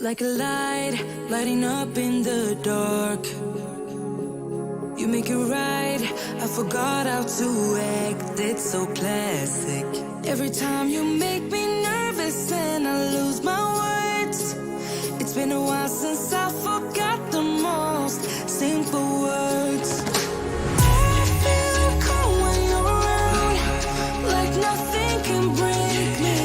like a light, lighting up in the dark. You make it right, I forgot how to act, it's so classic. Every time you make me nervous and I lose my words. It's been a while since I forgot the most simple words. I feel calm when you're around, like nothing can break me.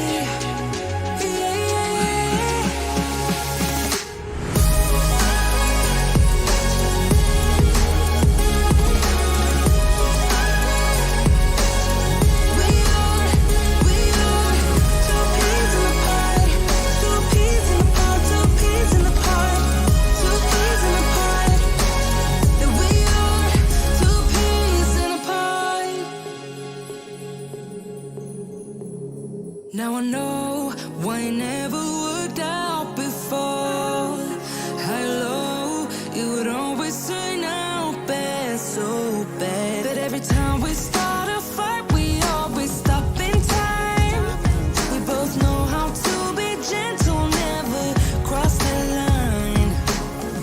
Now I know why it never worked out before. High low, it would always turn out bad, so bad. But every time we start a fight, we always stop in time. We both know how to be gentle, never cross the line.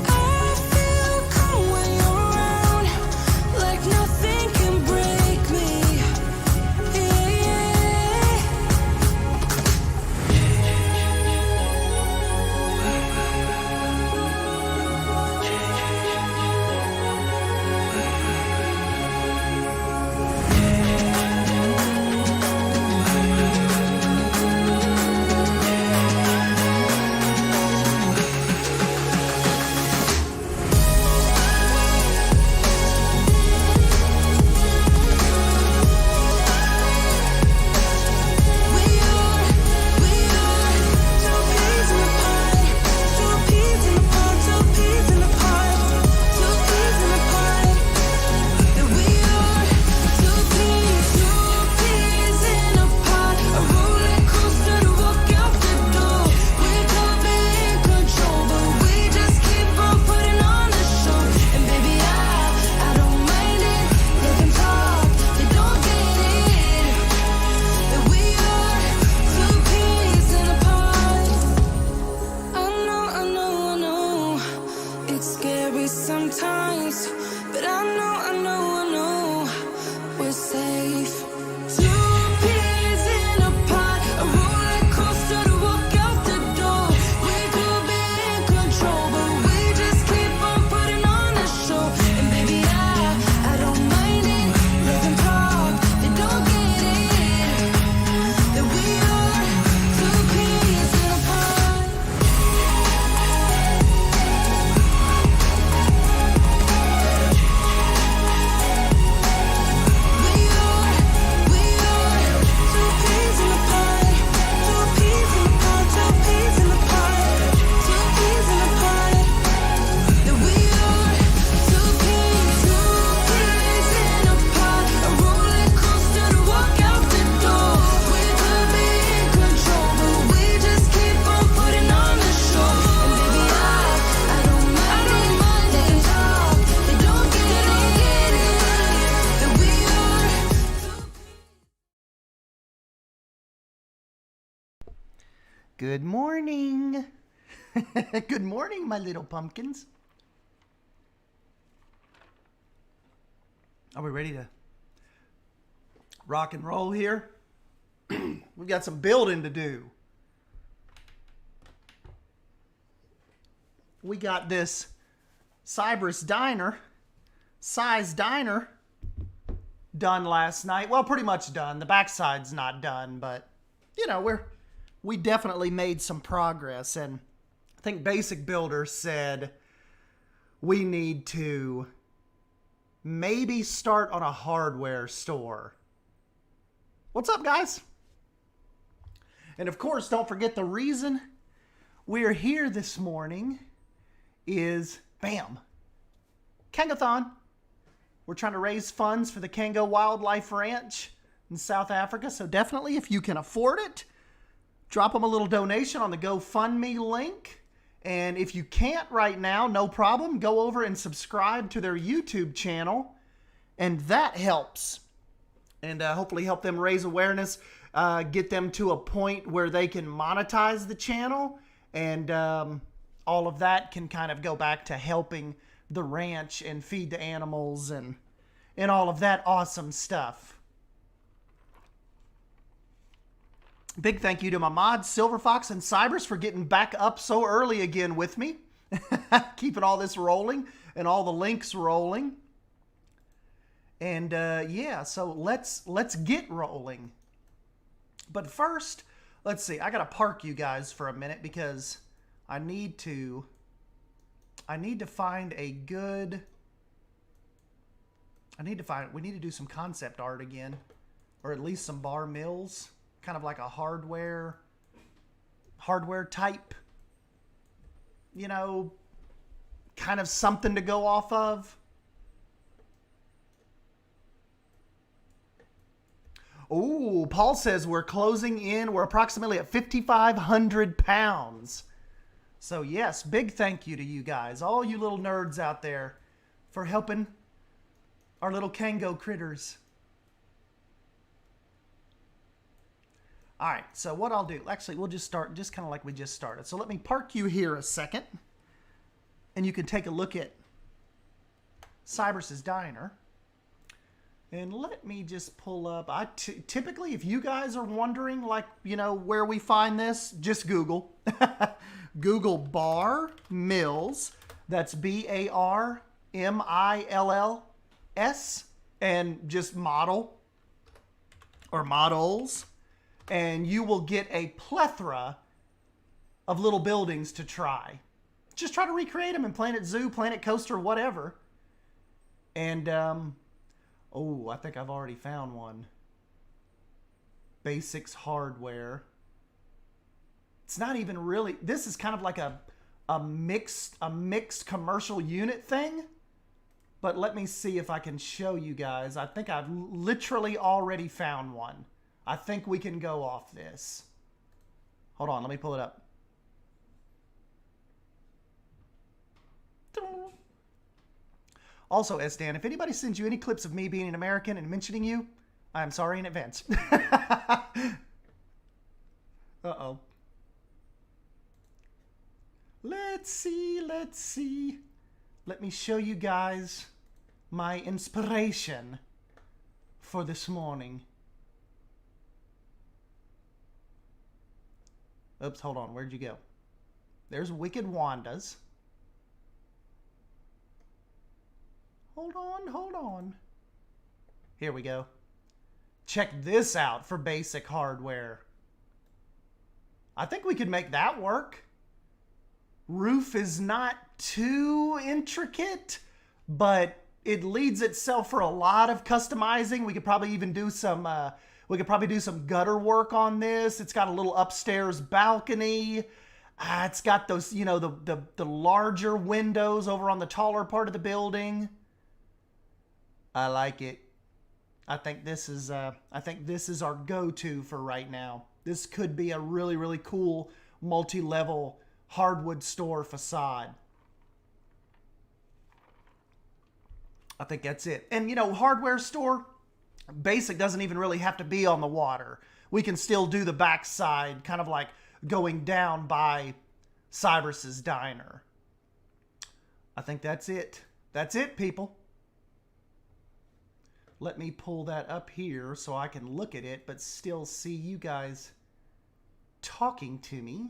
I feel calm when you're around, like nothing can break me. Sometimes, but I know we're safe. Two peas in a pod, a roller coaster to walk out the door. We could be in control, but we just keep on putting on a show. And baby, I don't mind it. Let them talk, they don't get it. That we are two peas in a pod. Good morning. Good morning, my little pumpkins. Are we ready to rock and roll here? We've got some building to do. We got this Cypress diner, size diner, done last night. Well, pretty much done. The backside's not done, but you know, we definitely made some progress. And I think Basic Builder said we need to maybe start on a hardware store. What's up, guys? And of course, don't forget the reason we're here this morning is, bam, Cangothon. We're trying to raise funds for the Kango Wildlife Ranch in South Africa. So definitely, if you can afford it, drop them a little donation on the GoFundMe link. And if you can't right now, no problem. Go over and subscribe to their YouTube channel. And that helps. And hopefully help them raise awareness. Get them to a point where they can monetize the channel. And all of that can kind of go back to helping the ranch and feed the animals and all of that awesome stuff. Big thank you to my mods, Silver Fox and Cybers, for getting back up so early again with me. Keeping all this rolling and all the links rolling. And yeah, so let's get rolling. But first, let's see. I gotta park you guys for a minute because I need to find a good. We need to do some concept art again, or at least some bar mills, kind of like a hardware type, you know, kind of something to go off of. Oh, Paul says we're closing in. We're approximately at 5,500 pounds. So yes, big thank you to you guys, all you little nerds out there, for helping our little Kango critters. All right, so what I'll do, actually, we'll just start just kind of like we just started. So let me park you here a second, and you can take a look at Cybers' diner. And let me just pull up. Typically, if you guys are wondering, like, you know, where we find this, just Google. Google bar mills. That's BARMILLS, and just model or models, and you will get a plethora of little buildings to try. Just try to recreate them in Planet Zoo, Planet Coaster, whatever. And oh, I think I've already found one. Basics hardware. It's not even really, this is kind of like a mixed commercial unit thing. But let me see if I can show you guys. I think I've literally already found one. I think we can go off this. Hold on, let me pull it up. Also, S-Dan, if anybody sends you any clips of me being an American and mentioning you, I'm sorry in advance. Uh-oh. Let's see. Let me show you guys my inspiration for this morning. Oops, hold on. Where'd you go? There's Wicked Wanda's. Hold on. Here we go. Check this out for basic hardware. I think we could make that work. Roof is not too intricate, but it leads itself for a lot of customizing. We could probably even do some gutter work on this. It's got a little upstairs balcony. It's got those, you know, the larger windows over on the taller part of the building. I like it. I think this is our go-to for right now. This could be a really, really cool multi-level hardwood store facade. I think that's it. And, you know, hardware store, basic doesn't even really have to be on the water. We can still do the backside, kind of like going down by Cybers' diner. I think that's it. That's it, people. Let me pull that up here so I can look at it, but still see you guys talking to me.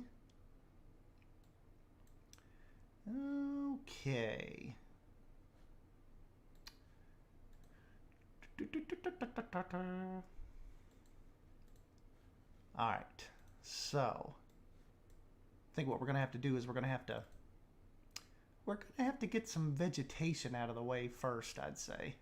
Okay. All right. So, I think what we're going to have to do is we're going to have to get some vegetation out of the way first, I'd say.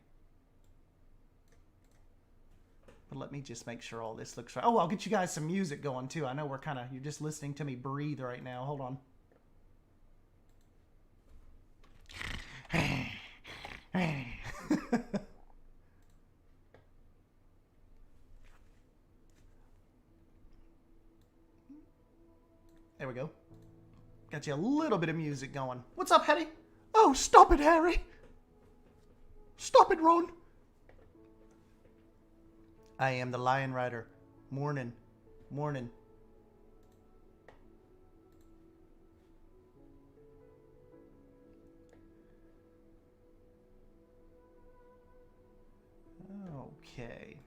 But let me just make sure all this looks right. Oh, I'll get you guys some music going too. I know you're just listening to me breathe right now. Hold on. There we go. Got you a little bit of music going. What's up, Hetty? Oh, stop it, Harry. Stop it, Ron. I am the Lion Rider. Morning. Okay.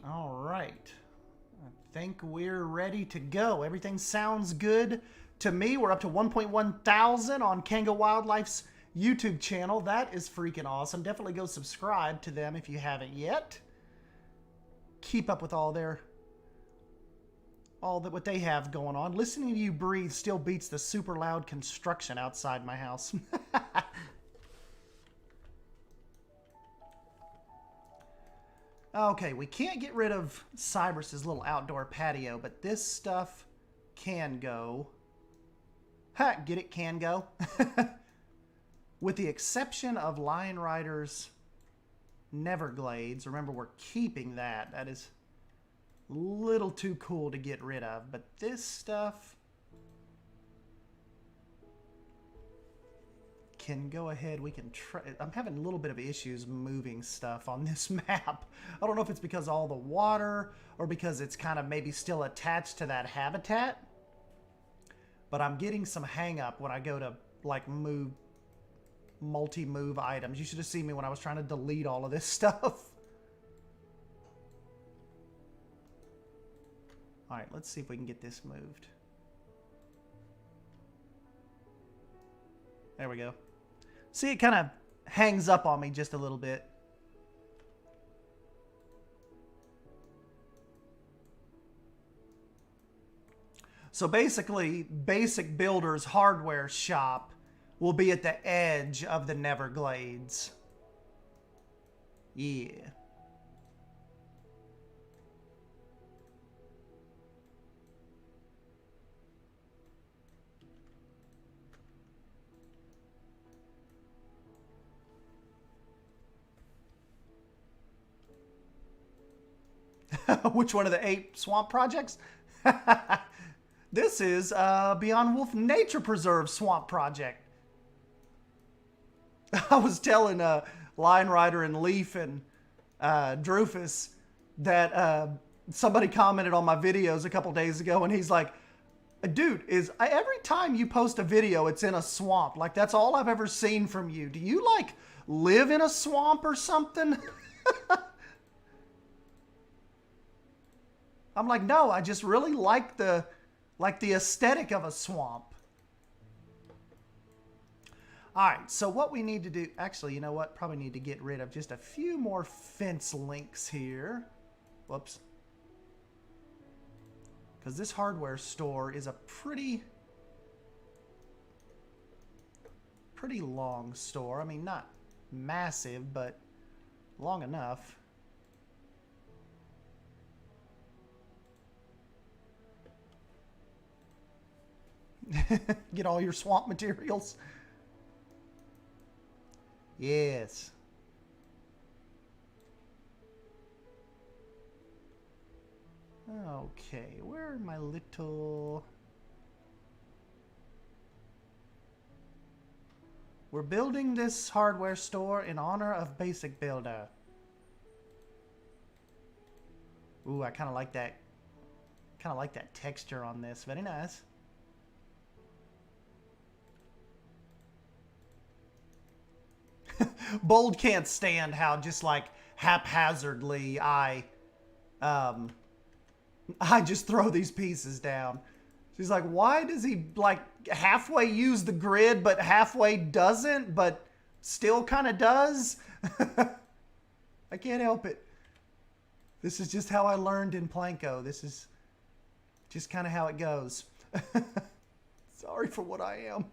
All right. I think we're ready to go. Everything sounds good to me. We're up to 1.1 thousand on Kango Wildlife's YouTube channel. That is freaking awesome. Definitely go subscribe to them if you haven't yet. Keep up with all what they have going on. Listening to you breathe still beats the super loud construction outside my house. Okay, we can't get rid of Cyberus's little outdoor patio, but this stuff can go. Ha, get it, can go. With the exception of Lion Rider's Neverglades. Remember, we're keeping that. That is a little too cool to get rid of. But this stuff can go ahead. We can try. I'm having a little bit of issues moving stuff on this map. I don't know if it's because of all the water or because it's kind of maybe still attached to that habitat. But I'm getting some hang up when I go to like move multi-move items. You should have seen me when I was trying to delete all of this stuff. All right, let's see if we can get this moved. There we go. See, it kind of hangs up on me just a little bit. So basically, Basic Builder's hardware shop will be at the edge of the Neverglades. Yeah. Which one of the 8 swamp projects? This is Beyond Wolf Nature Preserve swamp project. I was telling Lion Rider and Leaf and Drufus that somebody commented on my videos a couple days ago, and he's like, dude, every time you post a video, it's in a swamp. Like, that's all I've ever seen from you. Do you, like, live in a swamp or something? I'm like, no, I just really like the aesthetic of a swamp. All right, so what we need to do, actually, you know what? Probably need to get rid of just a few more fence links here. Whoops. Because this hardware store is a pretty long store. I mean, not massive, but long enough. Get all your swamp materials. Yes. Okay, where are my little... We're building this hardware store in honor of Basic Builder. Ooh, I kind of like that. Kind of like that texture on this. Very nice. Bold can't stand how just like haphazardly I just throw these pieces down. She's like, why does he like halfway use the grid but halfway doesn't, but still kind of does? I can't help it. This is just how I learned in Planko. This is just kind of how it goes. Sorry for what I am.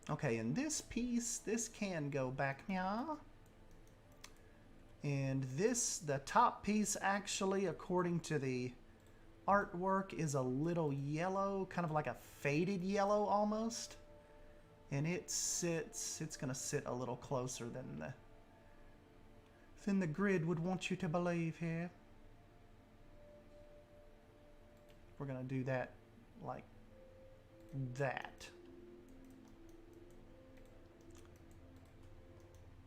Okay, and this piece, this can go back now. And this, the top piece actually, according to the artwork, is a little yellow, kind of like a faded yellow almost. And it sits, it's going to sit a little closer than the grid would want you to believe here. We're going to do that like that.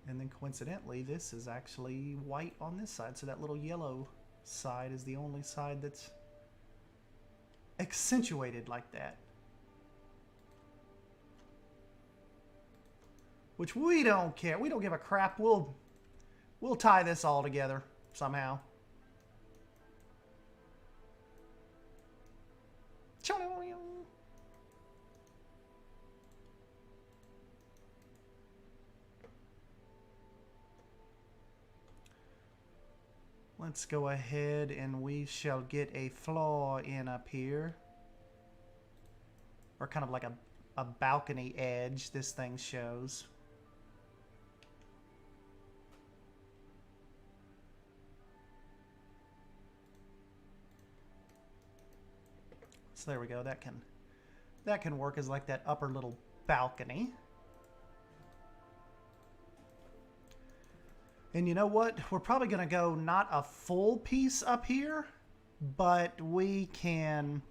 And then coincidentally, this is actually white on this side. So that little yellow side is the only side that's accentuated like that. Which we don't care. We don't give a crap. We'll tie this all together somehow. Let's go ahead and we shall get a floor in up here. Or kind of like a balcony edge this thing shows. So there we go. That can work as like that upper little balcony. And you know what? We're probably going to go not a full piece up here, but we can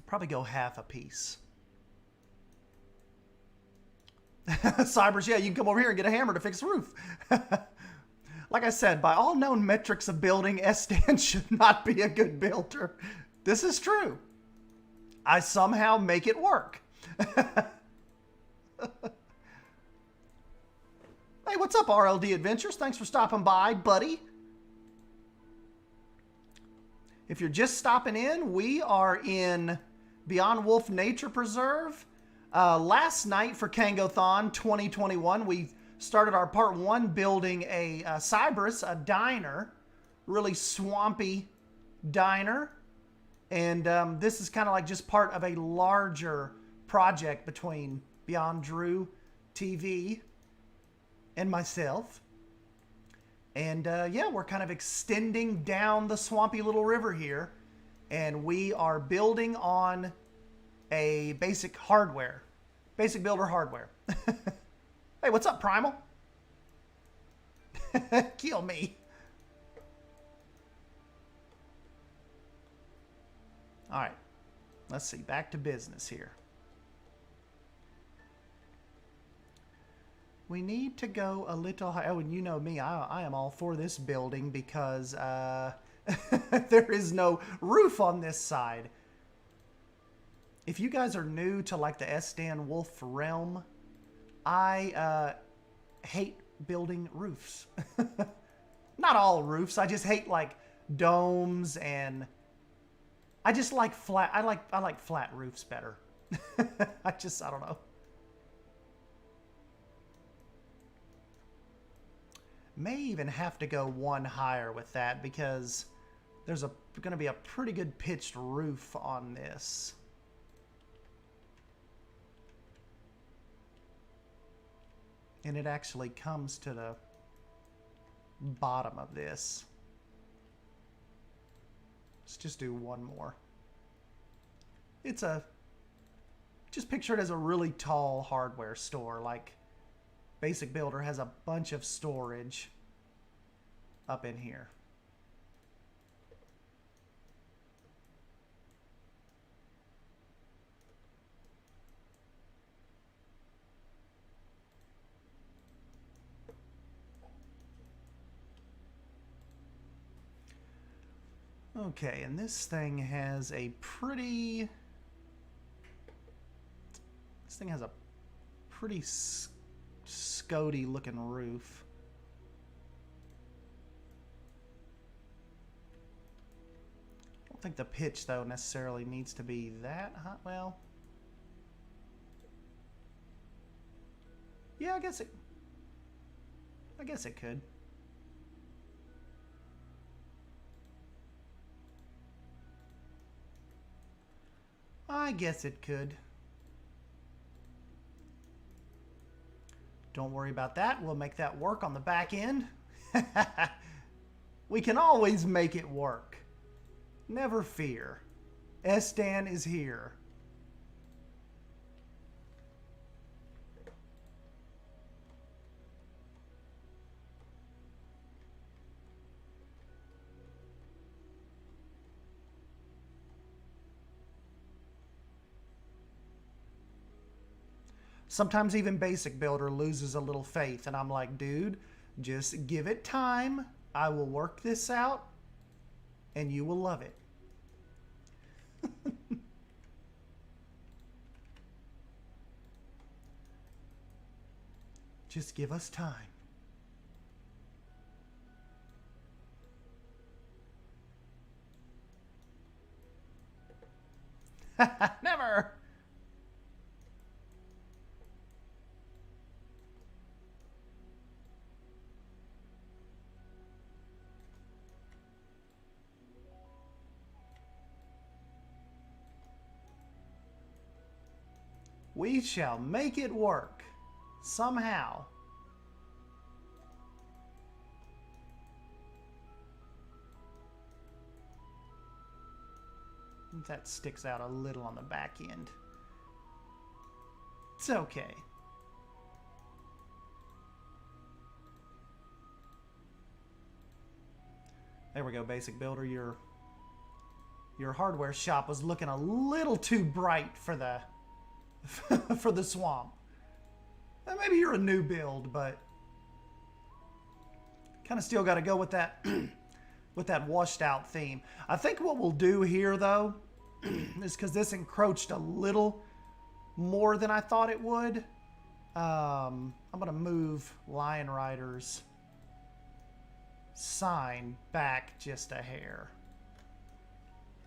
probably go half a piece. Cybers, yeah, you can come over here and get a hammer to fix the roof. Like I said, by all known metrics of building, SDAN should not be a good builder. This is true. I somehow make it work. Hey, what's up, RLD Adventures? Thanks for stopping by, buddy. If you're just stopping in, we are in Beyond Wolf Nature Preserve. Last night for Cangothon2021, we started our part 1 building a Cyberus, a diner, really swampy diner. And this is kind of like just part of a larger project between Beyond Drew TV and myself. And yeah, we're kind of extending down the swampy little river here. And we are building on a basic hardware. Basic builder hardware. Hey, what's up, Primal? Kill me. All right. Let's see. Back to business here. We need to go a little high. Oh, and you know me, I am all for this building because there is no roof on this side. If you guys are new to like the SDAN Wolf realm, I hate building roofs. Not all roofs. I just hate like domes, and I just like flat. I like flat roofs better. I don't know. May even have to go one higher with that because there's going to be a pretty good pitched roof on this. And it actually comes to the bottom of this. Let's just do one more. It's just picture it as a really tall hardware store. Like Basic Builder has a bunch of storage up in here. Okay, and this thing has a pretty... This thing has a pretty Scody looking roof. I don't think the pitch though necessarily needs to be that high. Well, yeah, I guess it could. I guess it could. Don't worry about that. We'll make that work on the back end. We can always make it work. Never fear. SDAN is here. Sometimes even Basic Builder loses a little faith, and I'm like, dude, just give it time. I will work this out, and you will love it. Just give us time. Never! We shall make it work. Somehow. That sticks out a little on the back end. It's okay. There we go, Basic Builder. Your hardware shop was looking a little too bright for the for the swamp. And maybe you're a new build, but kind of still got to go with that with that washed out theme. I think what we'll do here though is, because this encroached a little more than I thought it would, I'm gonna move Lion Rider's sign back just a hair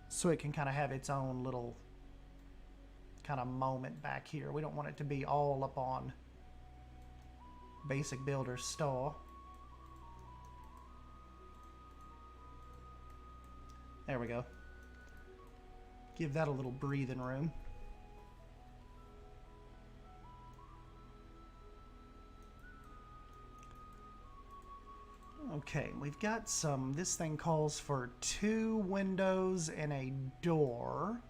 so it can kind of have its own little kind of moment back here. We don't want it to be all up on Basic Builder's stall. There we go. Give that a little breathing room. Okay, we've got some, this thing calls for 2 windows and a door.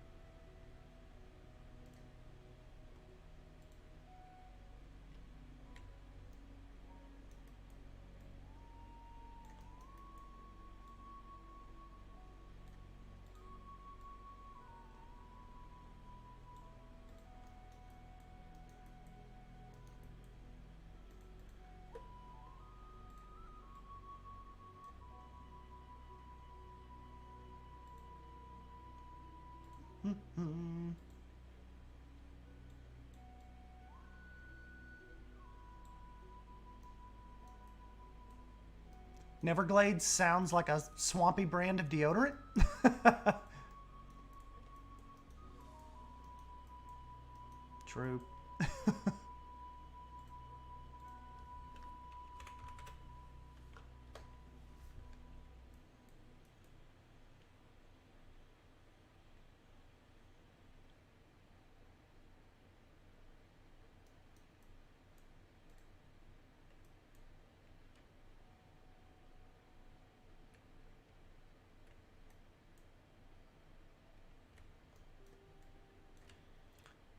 Neverglade sounds like a swampy brand of deodorant. True.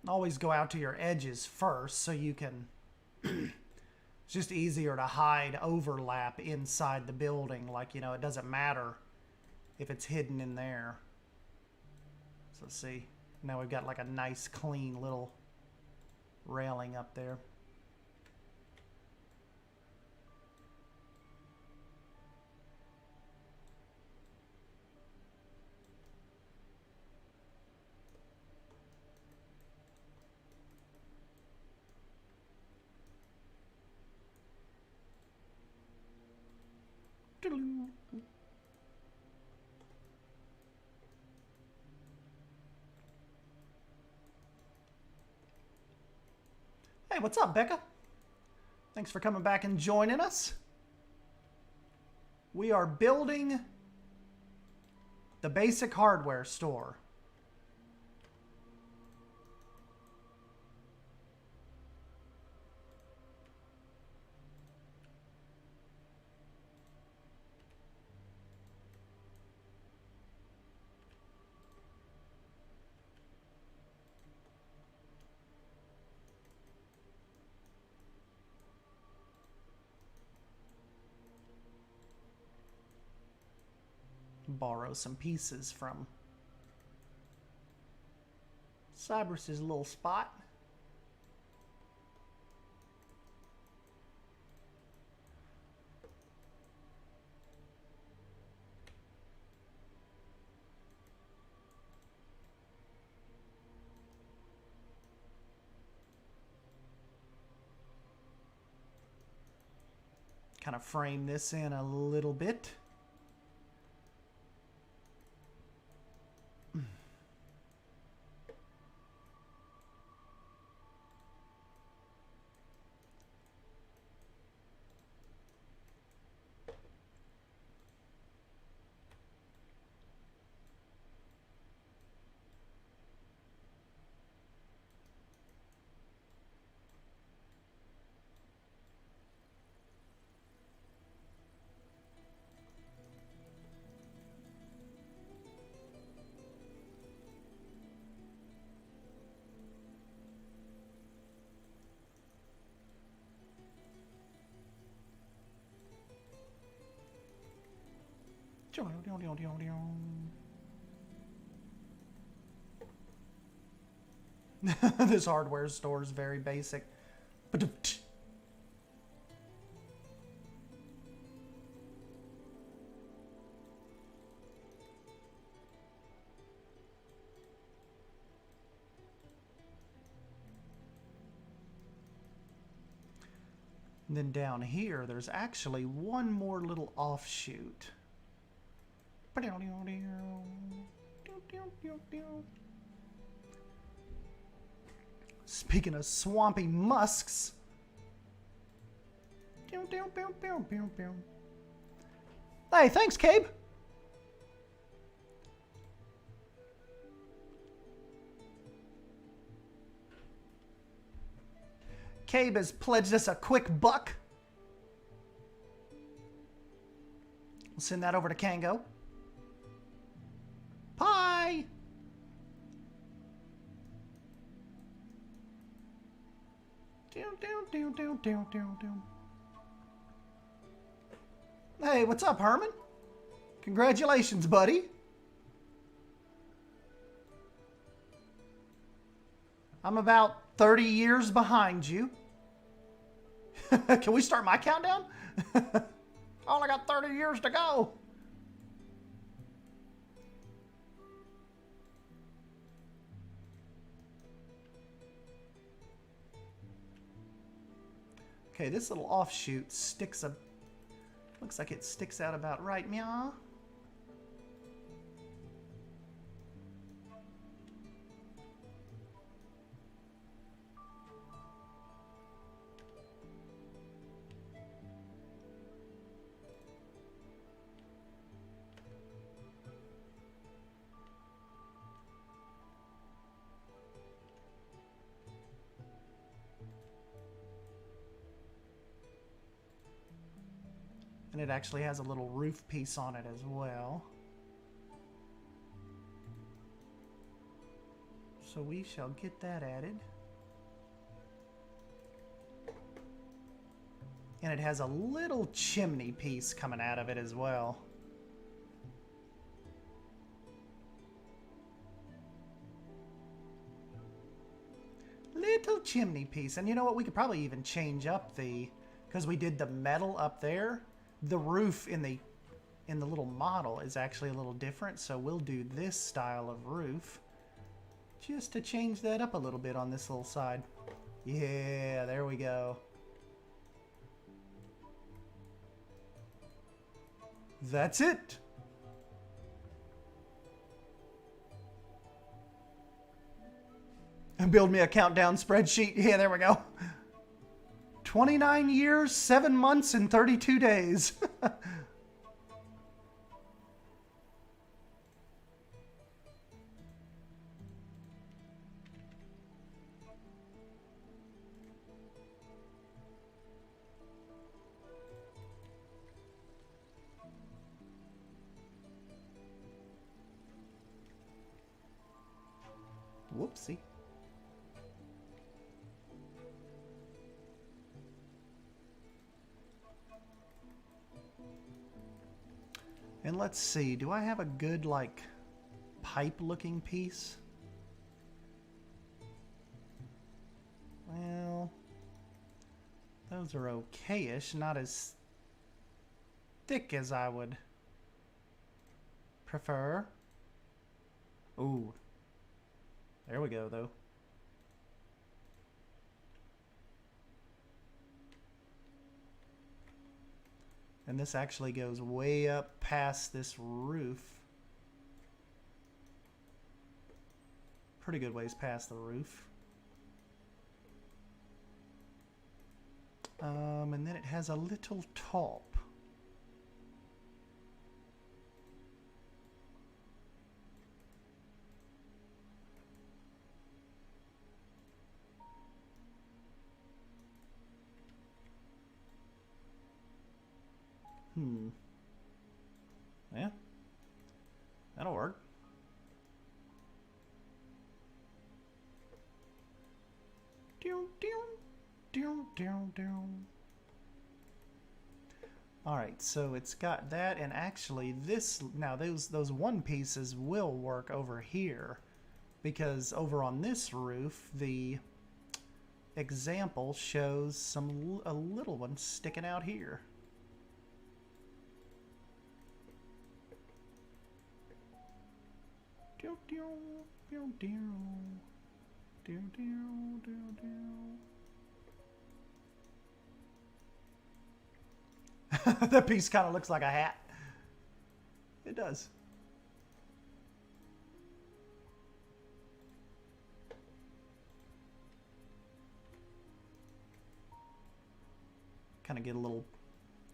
Always go out to your edges first so you can it's just easier to hide overlap inside the building. Like, you know, it doesn't matter if it's hidden in there. So let's see, now we've got like a nice clean little railing up there. Hey, what's up, Becca? Thanks for coming back and joining us. We are building the basic hardware store. Borrow some pieces from Cyberus's little spot. kind of frame this in a little bit. This hardware store is very basic. And then down here, there's actually one more little offshoot. Speaking of swampy musks. Hey, thanks, Cabe. Cabe has pledged us a quick $1. We'll send that over to Kango. Pie! Hey, what's up, Herman? Congratulations, buddy. I'm about 30 years behind you. Can we start my countdown? I only got 30 years to go. Okay, this little offshoot sticks up. Looks like it sticks out about right, meow. And it actually has a little roof piece on it as well. So we shall get that added. And it has a little chimney piece coming out of it as well. Little chimney piece. And you know what? We could probably even change up the... Because we did the metal up there. The roof in the little model is actually a little different, so we'll do this style of roof just to change that up a little bit on this little side. Yeah, there we go. That's it. And build me a countdown spreadsheet. Yeah, there we go. 29 years, 7 months, and 32 days. Whoopsie. And let's see, do I have a good, like, pipe-looking piece? Well, those are okay-ish, not as thick as I would prefer. Ooh, there we go, though. And this actually goes way up past this roof. Pretty good ways past the roof. And then it has a little top. Yeah, that'll work. All right, so it's got that, and actually this, now those one pieces will work over here, because over on this roof the example shows a little one sticking out here. That piece kind of looks like a hat. It does. Kind of get a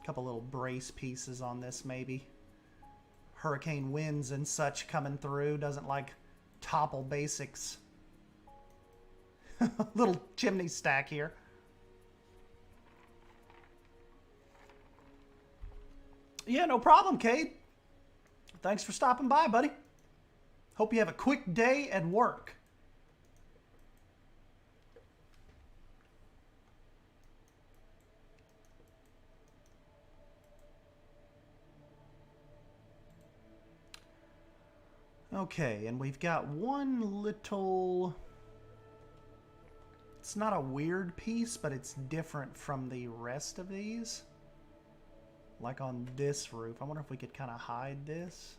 couple little brace pieces on this maybe. Hurricane winds and such coming through doesn't like topple basics. Little chimney stack here. Yeah, no problem, Cade. Thanks for stopping by, buddy. Hope you have a quick day at work. Okay, and we've got one little... It's not a weird piece, but it's different from the rest of these. Like on this roof. I wonder if we could kind of hide this.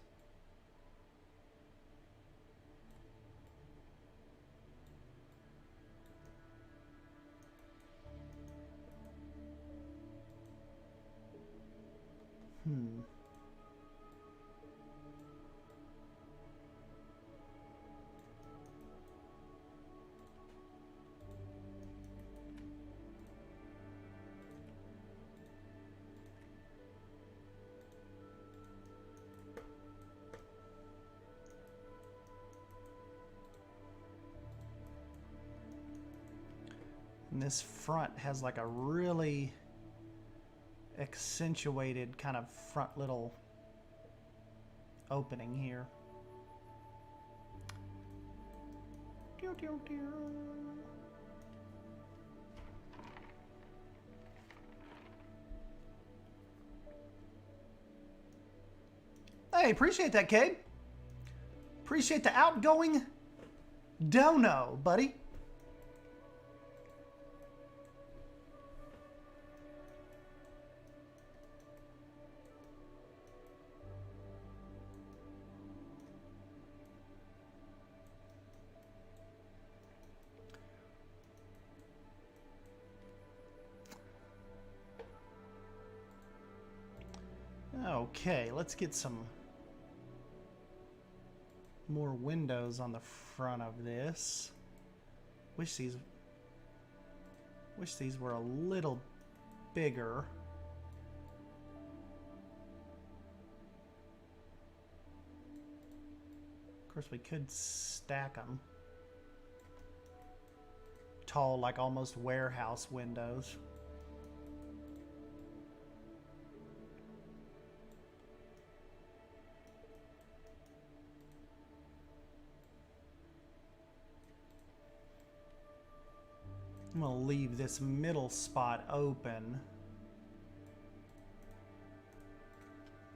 And this front has like a really accentuated kind of front little opening here. Hey, appreciate that, Cade. Appreciate the outgoing dono, buddy. Okay, let's get some more windows on the front of this. Wish these were a little bigger. Of course, we could stack them. Tall, like almost warehouse windows. I'm going to leave this middle spot open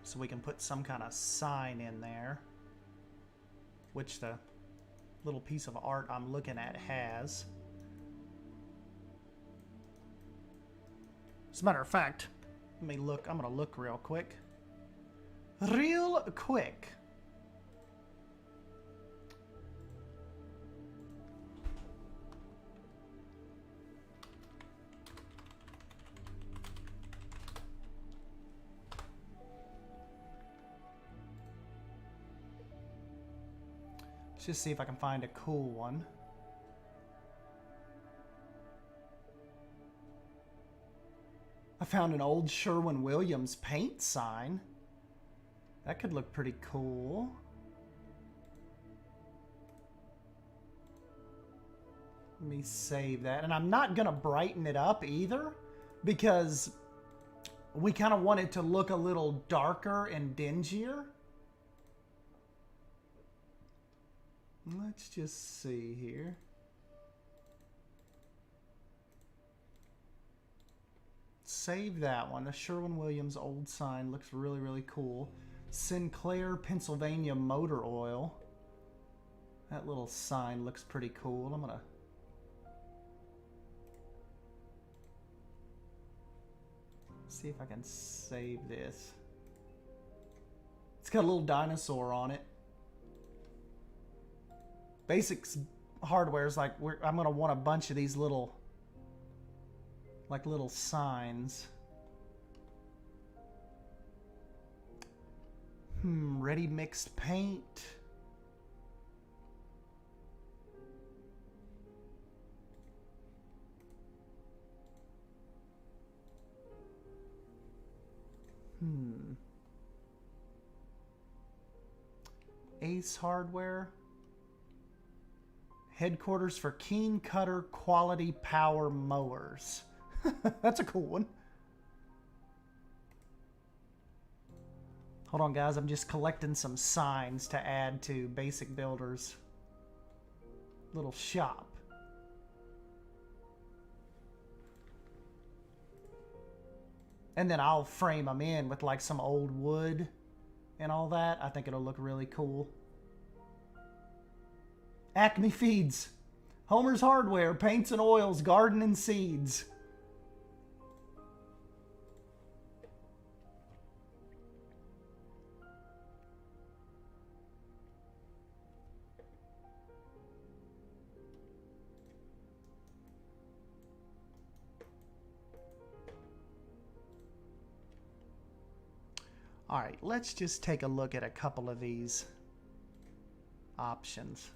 so we can put some kind of sign in there, which the little piece of art I'm looking at has. As a matter of fact, let me look. I'm going to look real quick. Real quick. Let's just see if I can find a cool one. I found an old Sherwin-Williams paint sign. That could look pretty cool. Let me save that. And I'm not going to brighten it up either because we kind of want it to look a little darker and dingier. Let's just see here. Save that one. The Sherwin-Williams old sign looks really, really cool. Sinclair, Pennsylvania motor oil. That little sign looks pretty cool. I'm gonna see if I can save this. It's got a little dinosaur on it. Basics hardware is like I'm gonna want a bunch of these little little signs. Ready mixed paint. Ace Hardware. Headquarters for Keen Cutter Quality Power Mowers. That's a cool one. Hold on, guys. I'm just collecting some signs to add to Basic Builder's little shop. And then I'll frame them in with like some old wood and all that. I think it'll look really cool. Acme Feeds. Homer's Hardware. Paints and oils. Garden and seeds. All right, let's just take a look at a couple of these options.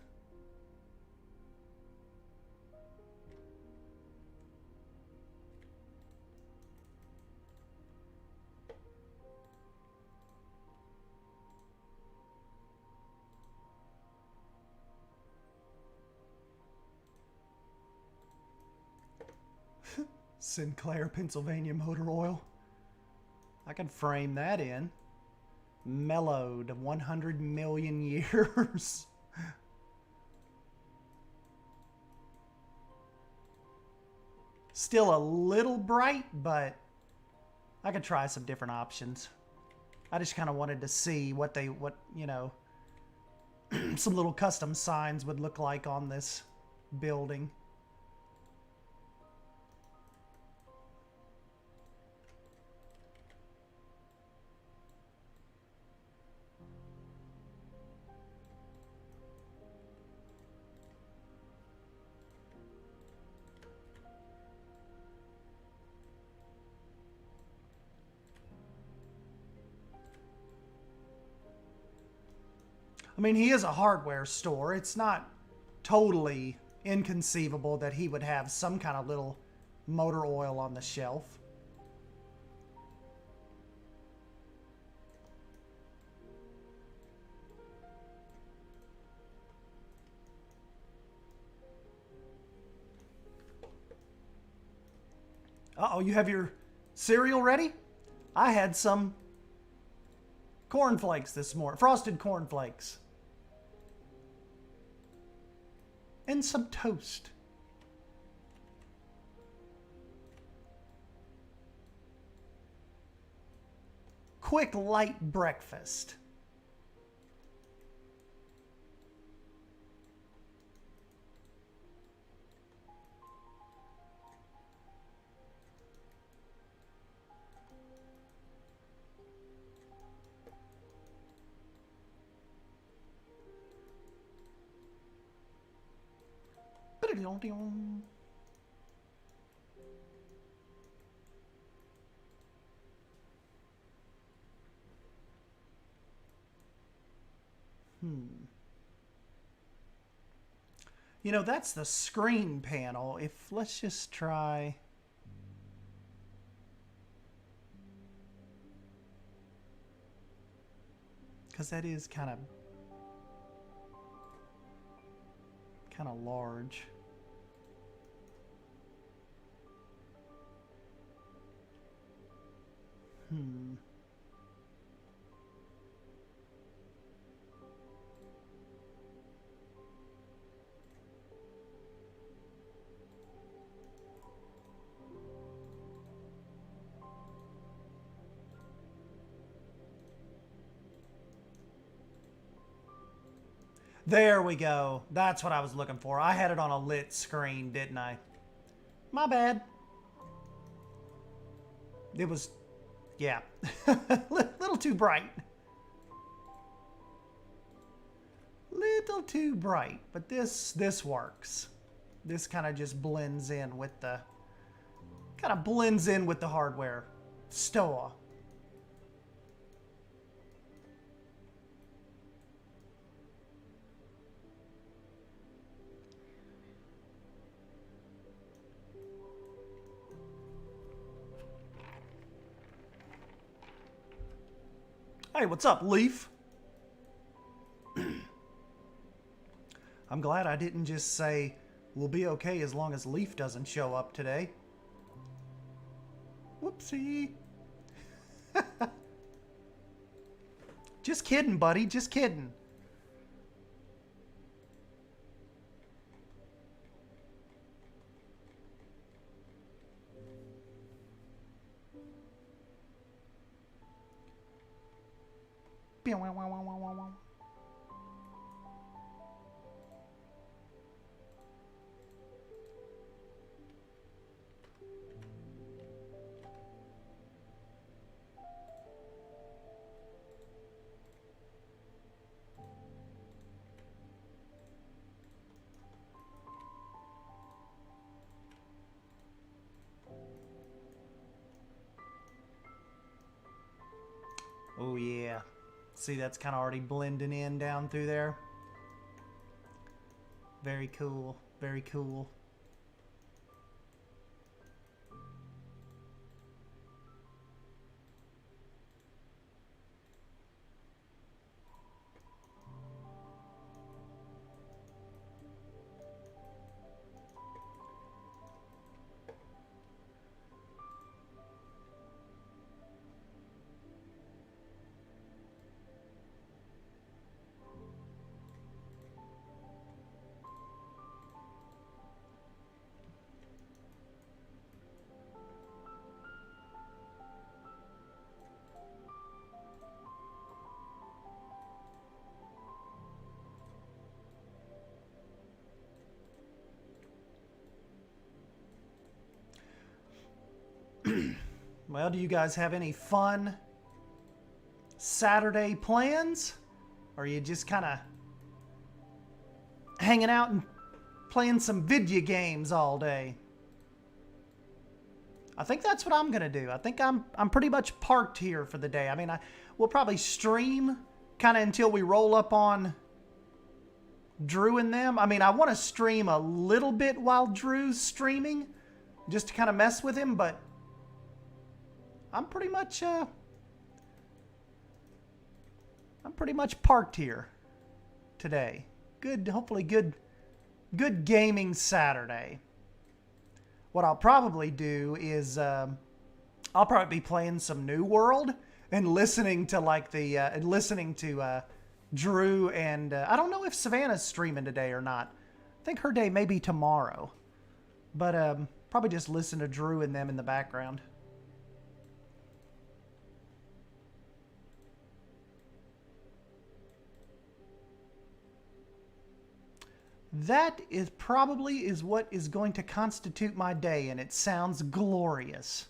Sinclair, Pennsylvania motor oil. I can frame that in. Mellowed 100 million years. Still a little bright, but I could try some different options. I just kind of wanted to see what you know, some little custom signs would look like on this building. I mean, he is a hardware store. It's not totally inconceivable that he would have some kind of little motor oil on the shelf. Uh-oh, you have your cereal ready? I had some cornflakes this morning, frosted cornflakes. And some toast. Quick, light breakfast. You know, that's the screen panel. Let's just try... Because that is kind of large. There we go. That's what I was looking for. I had it on a lit screen, didn't I? My bad. It was, yeah, little too bright. Little too bright, but this works. This kind of just blends in with the, hardware store. Hey, what's up, Leaf? I'm glad I didn't just say, we'll be okay as long as Leaf doesn't show up today. Whoopsie. Just kidding, buddy. Just kidding. Oh yeah. See, that's kind of already blending in down through there. Very cool. Very cool. Well, do you guys have any fun Saturday plans? Or are you just kind of hanging out and playing some video games all day? I think that's what I'm going to do. I think I'm pretty much parked here for the day. I mean, we'll probably stream kind of until we roll up on Drew and them. I mean, I want to stream a little bit while Drew's streaming just to kind of mess with him, but I'm pretty much parked here today. Good, hopefully good gaming Saturday. What I'll probably do is I'll probably be playing some New World and listening to like the Drew and I don't know if Savannah's streaming today or not. I think her day may be tomorrow, but probably just listen to Drew and them in the background. That is probably what is going to constitute my day, and it sounds glorious.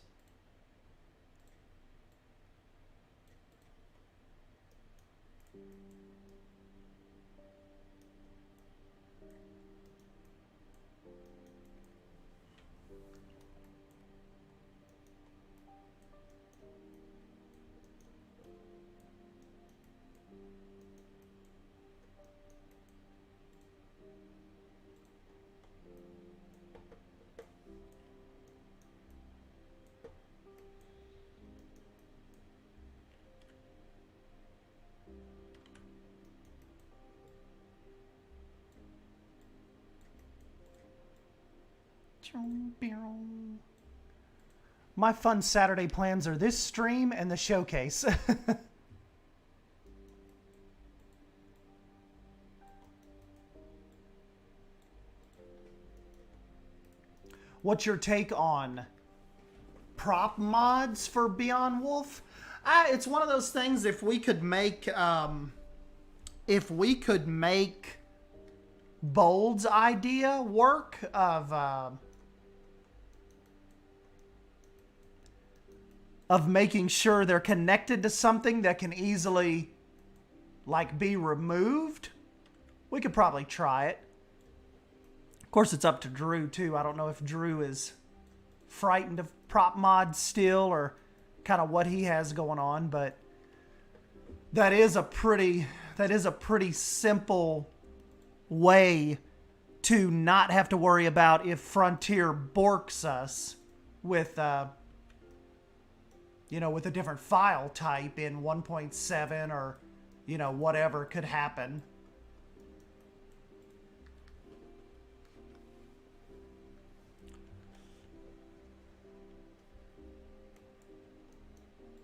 My fun Saturday plans are this stream and the showcase. What's your take on prop mods for Beyond Wolf? It's one of those things. If we could make Bold's idea work of making sure they're connected to something that can easily like be removed, we could probably try it. Of course, it's up to Drew too. I don't know if Drew is frightened of prop mods still or kind of what he has going on, but that is a pretty simple way to not have to worry about if Frontier borks us with with a different file type in 1.7 or whatever could happen.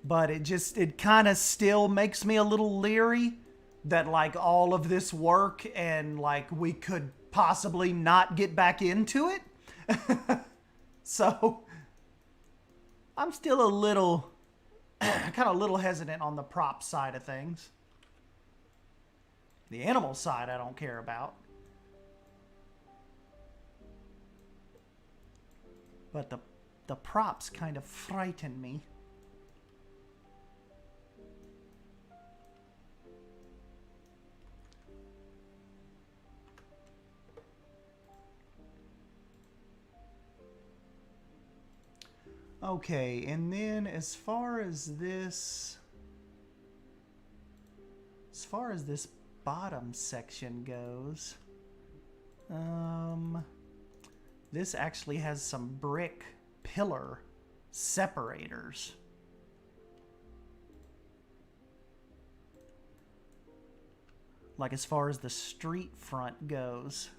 But it kind of still makes me a little leery that like all of this work and like we could possibly not get back into it. So I'm still a little kind of a little hesitant on the prop side of things. The animal side I don't care about. But the props kind of frighten me. Okay, and then as far as this bottom section goes, this actually has some brick pillar separators. Like as far as the street front goes.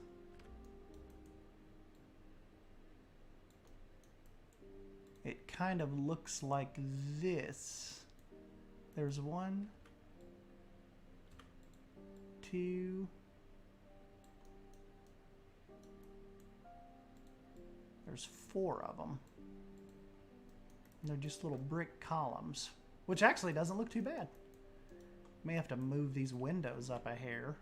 It kind of looks like this. There's 1, 2, there's 4 of them. And they're just little brick columns, which actually doesn't look too bad. May have to move these windows up a hair.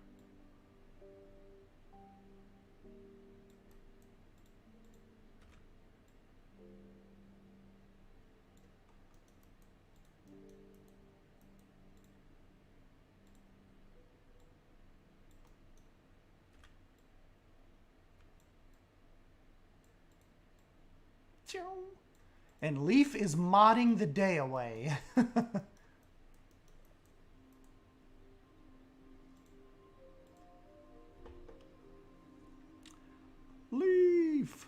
And Leaf is modding the day away. Leaf.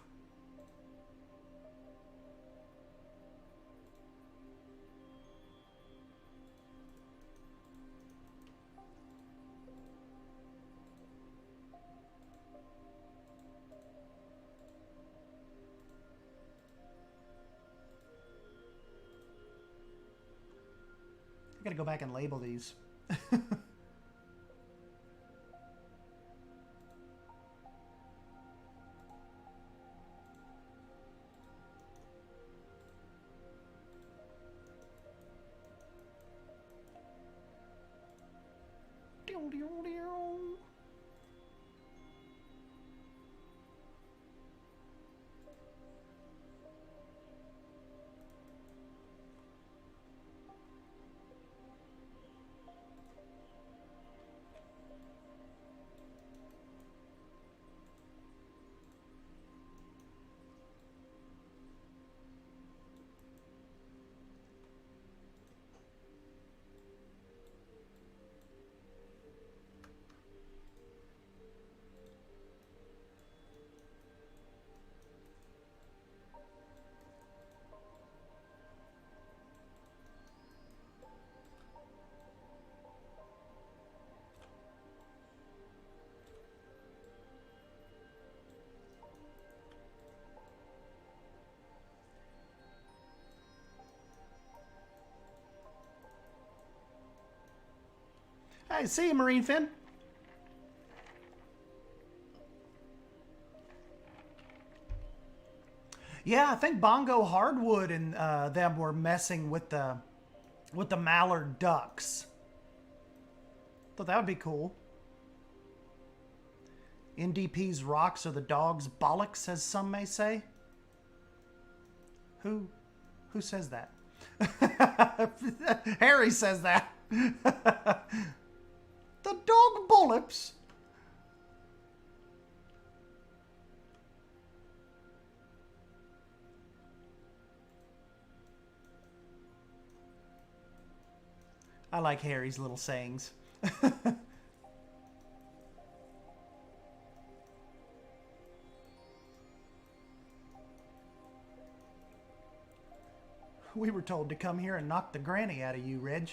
I gotta go back and label these. Hey, see you, Marine Fin. Yeah, I think Bongo Hardwood and them were messing with the mallard ducks. Thought that would be cool. NDP's rocks are the dog's bollocks, as some may say. Who says that? Harry says that. The dog bollocks. I like Harry's little sayings. We were told to come here and knock the granny out of you, Reg.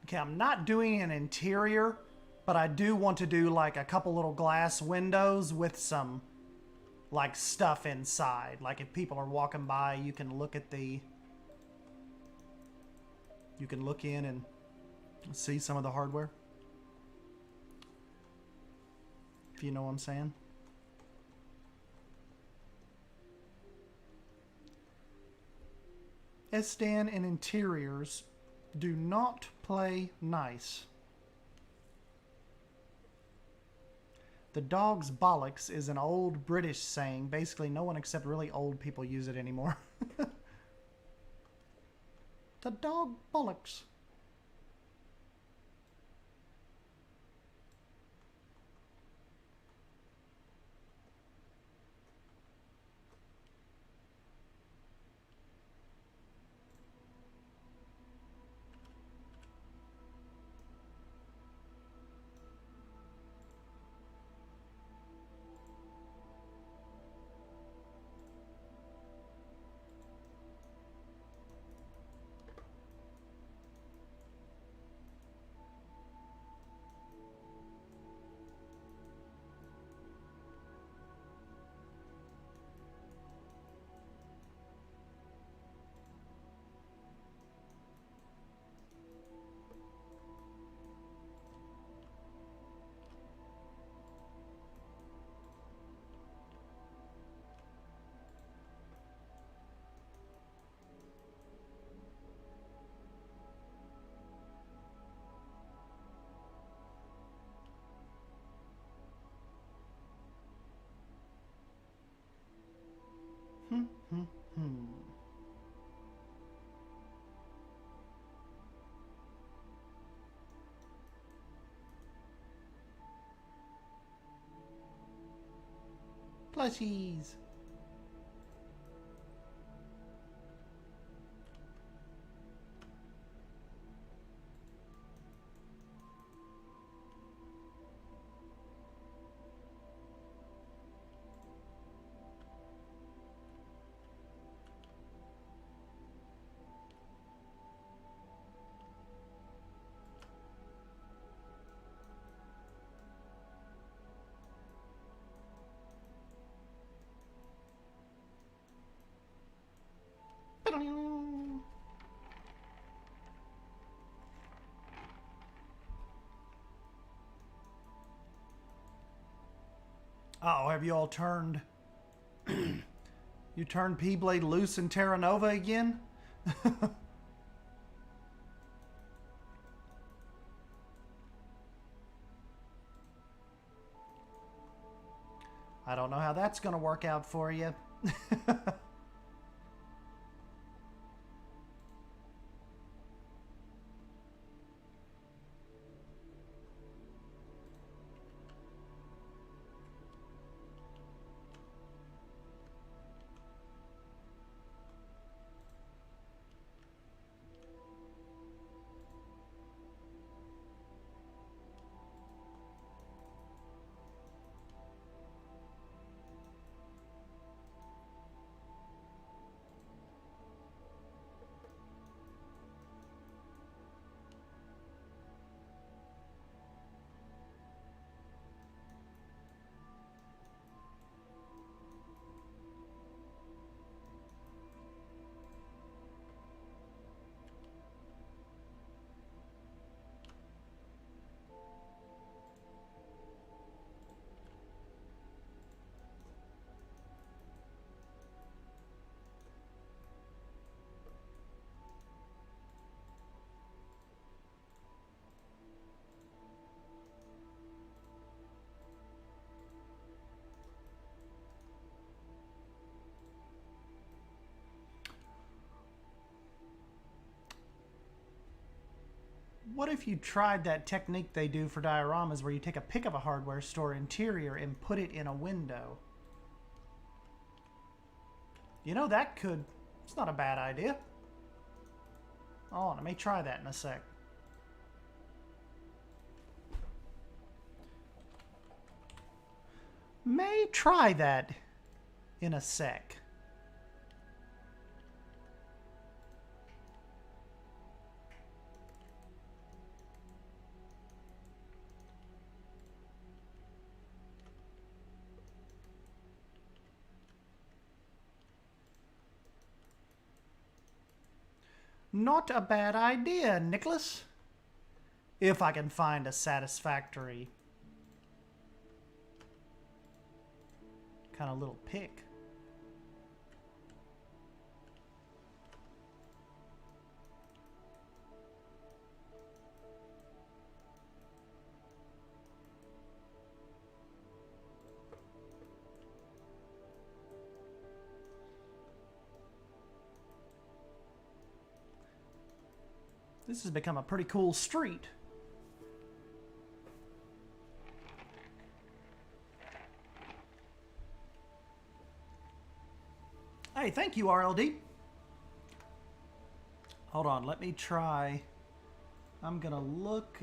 Okay, I'm not doing an interior, but I do want to do like a couple little glass windows with some like stuff inside. Like if people are walking by, you can look at you can look in and see some of the hardware. If you know what I'm saying. S-Stan and interiors do not play nice. The dog's bollocks is an old British saying. Basically, no one except really old people use it anymore. The dog bollocks. Plushies. Oh, have you all turned... You turned P-Blade loose in Terra Nova again? I don't know how that's going to work out for you. What if you tried that technique they do for dioramas where you take a pic of a hardware store interior and put it in a window? You know, that could... It's not a bad idea. Hold on, I may try that in a sec. May try that in a sec. Not a bad idea, Nicholas. If I can find a satisfactory kind of little pick. This has become a pretty cool street. Hey, thank you, RLD. Hold on, let me try. I'm gonna look.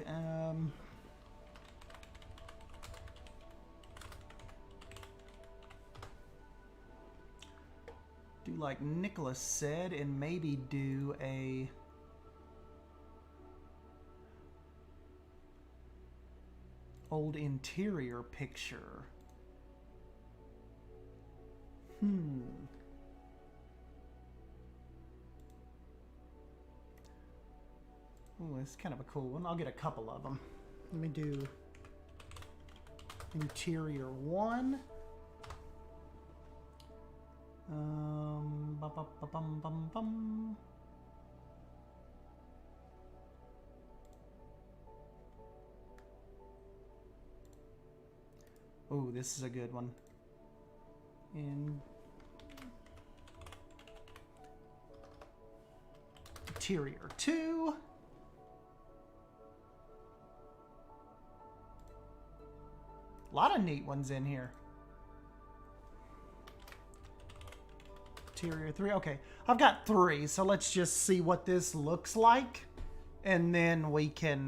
Do like Nicholas said, and maybe do a old interior picture. Oh, it's kind of a cool one. I'll get a couple of them. Let me do interior 1. Bum, bum, bum, bum, bum. Oh, this is a good one. Interior 2. A lot of neat ones in here. Interior 3. Okay, I've got 3, so let's just see what this looks like, and then we can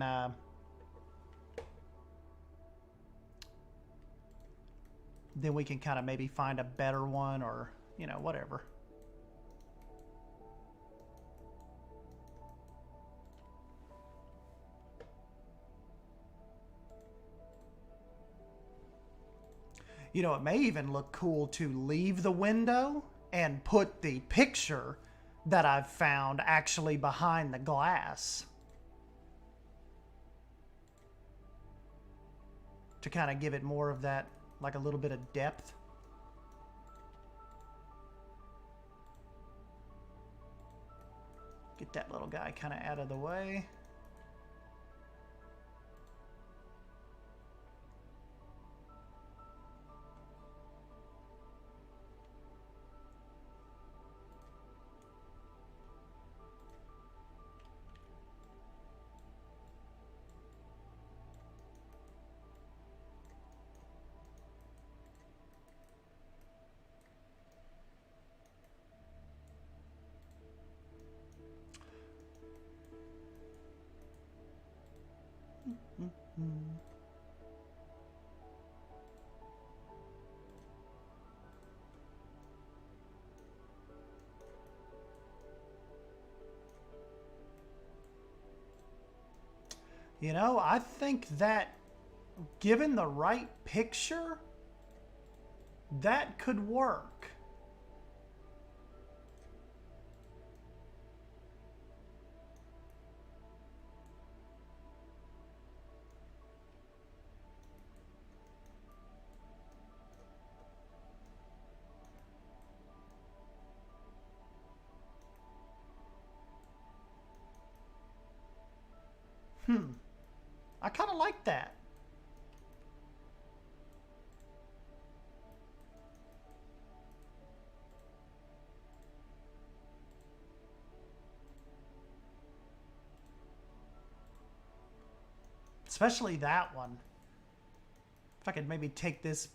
kind of maybe find a better one, or you know, whatever. You know, it may even look cool to leave the window and put the picture that I've found actually behind the glass, to kind of give it more of that, like a little bit of depth. Get that little guy kind of out of the way. You know, I think that given the right picture, that could work. I kind of like that. Especially that one. If I could maybe take this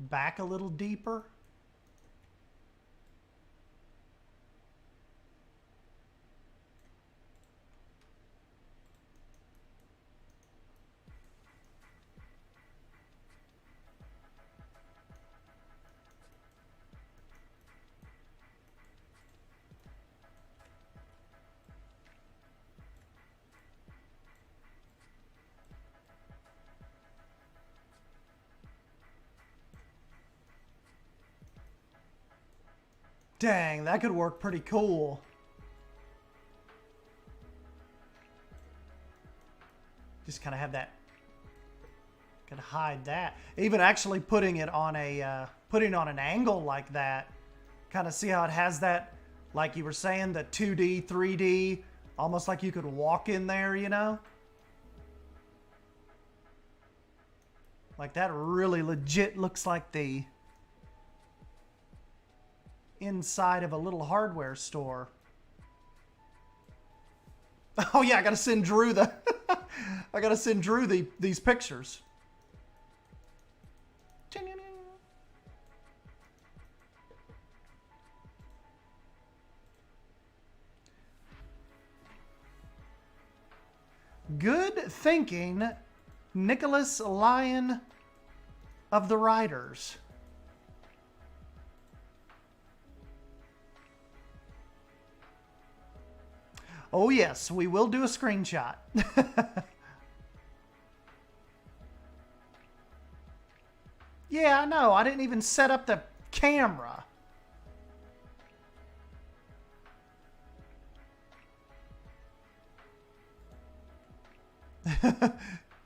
back a little deeper. Dang, that could work pretty cool. Just kind of have that. Could hide that. Even actually putting it on a on an angle like that. Kind of see how it has that, like you were saying, the 2D, 3D, almost like you could walk in there, you know? Like that really legit looks like the inside of a little hardware store. Oh yeah, I gotta send Drew the I gotta send Drew these pictures. Good thinking, Nicholas Lyon of the Riders. Oh yes, we will do a screenshot. Yeah, I know. I didn't even set up the camera.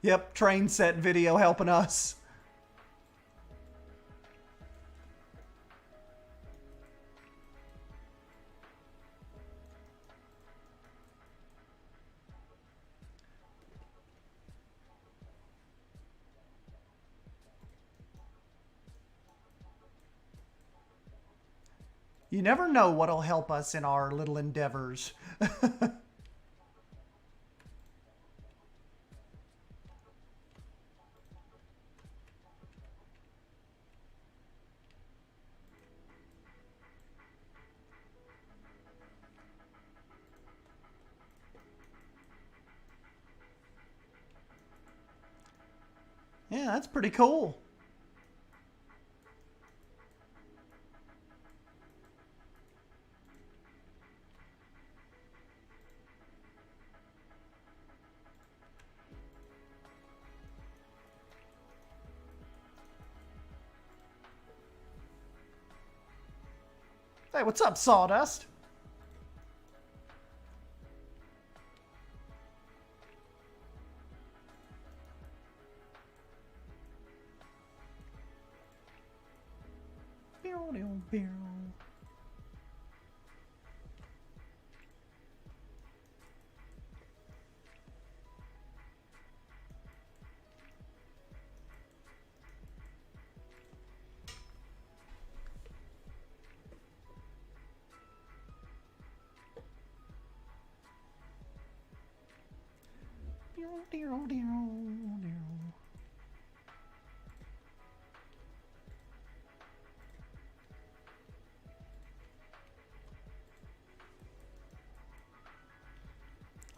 Yep, train set video helping us. You never know what'll help us in our little endeavors. Yeah, that's pretty cool. Hey, what's up, Sawdust?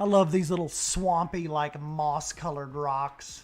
I love these little swampy, like moss-colored rocks.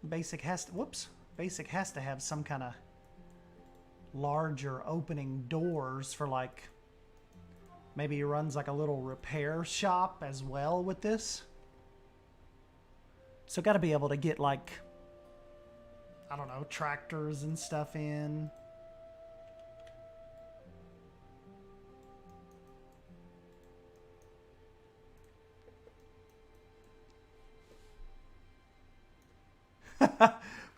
Basic has to, whoops. Basic has to have some kind of larger opening doors for like, maybe he runs like a little repair shop as well with this. So got to be able to get like, I don't know, tractors and stuff in.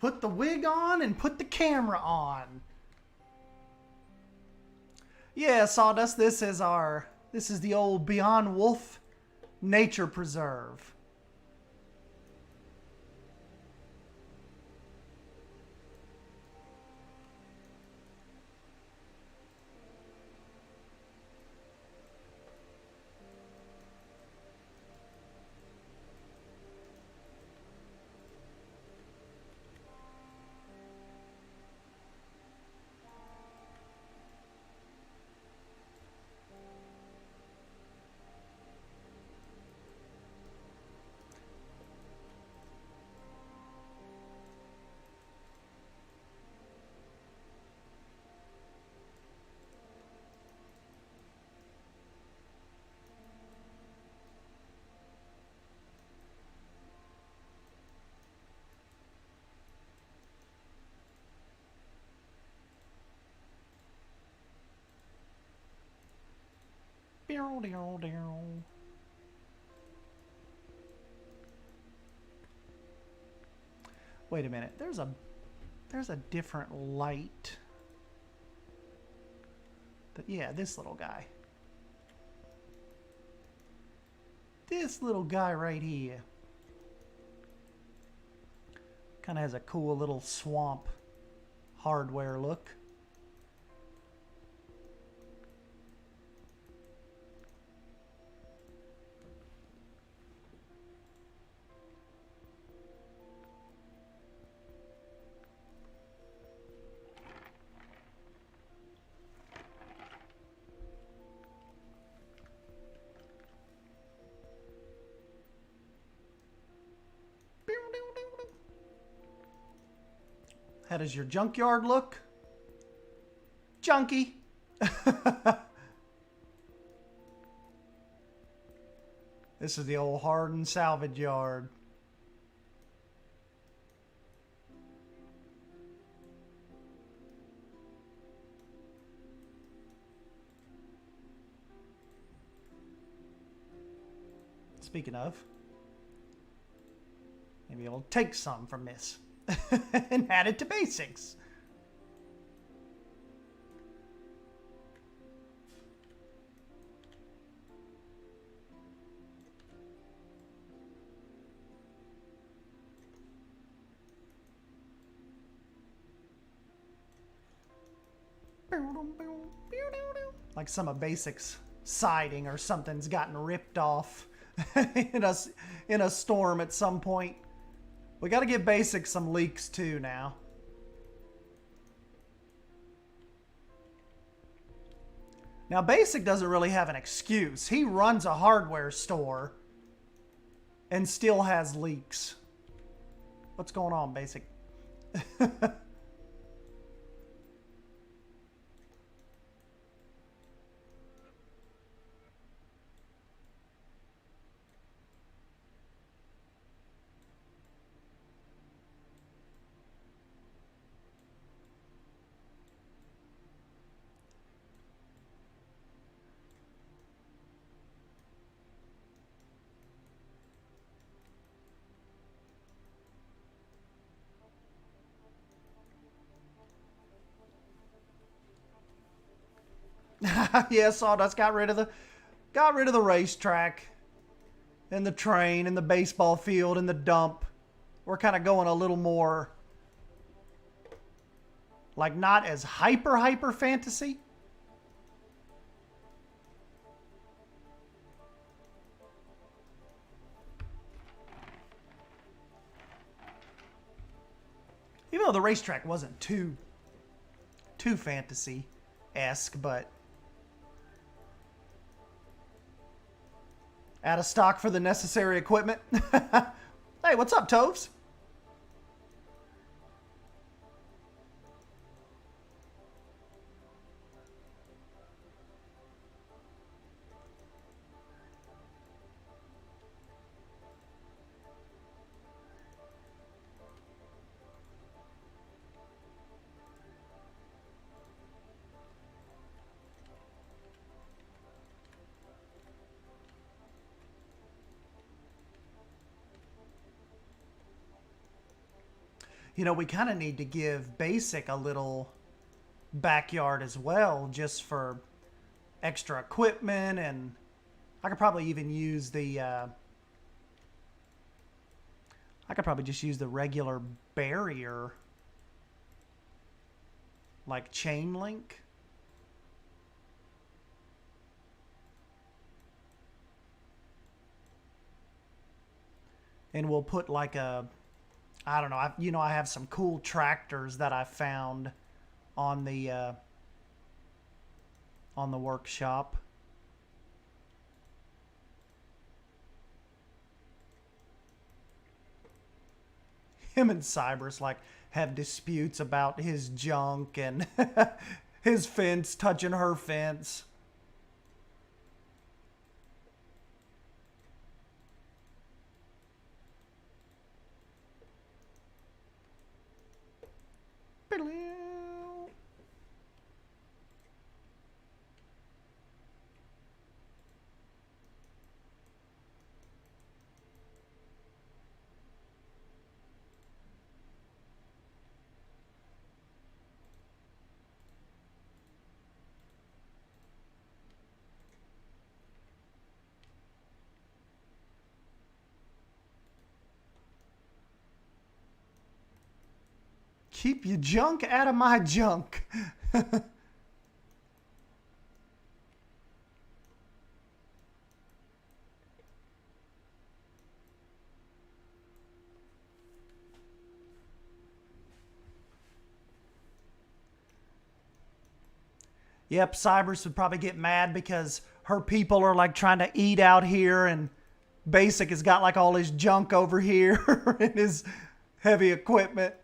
Put the wig on and put the camera on. Yeah, Sawdust, this is the old Beyond Wolf Nature Preserve. Wait a minute. There's a different light. Yeah, this little guy. This little guy right here. Kind of has a cool little swamp hardware look. How does your junkyard look? Junky. This is the old hardened salvage yard. Speaking of, maybe I'll take some from this and add it to basics. Like some of Basics siding or something's gotten ripped off in a storm at some point. We got to give Basics some leaks too now. Now Basic doesn't really have an excuse. He runs a hardware store and still has leaks. What's going on, Basic? Yeah, Sawdust got rid of the racetrack and the train and the baseball field and the dump. We're kind of going a little more like not as hyper fantasy. Even though the racetrack wasn't too fantasy-esque, but out of stock for the necessary equipment. Hey, what's up, Toves? You know, we kind of need to give Basic a little backyard as well, just for extra equipment, and I could probably even use the I could probably just use the regular barrier, like chain link. And we'll put like a, I don't know, I have some cool tractors that I found on the workshop. Him and Cybers like have disputes about his junk and his fence touching her fence. Keep your junk out of my junk. Yep, Cybers would probably get mad because her people are like trying to eat out here, and Basic has got like all his junk over here and his heavy equipment.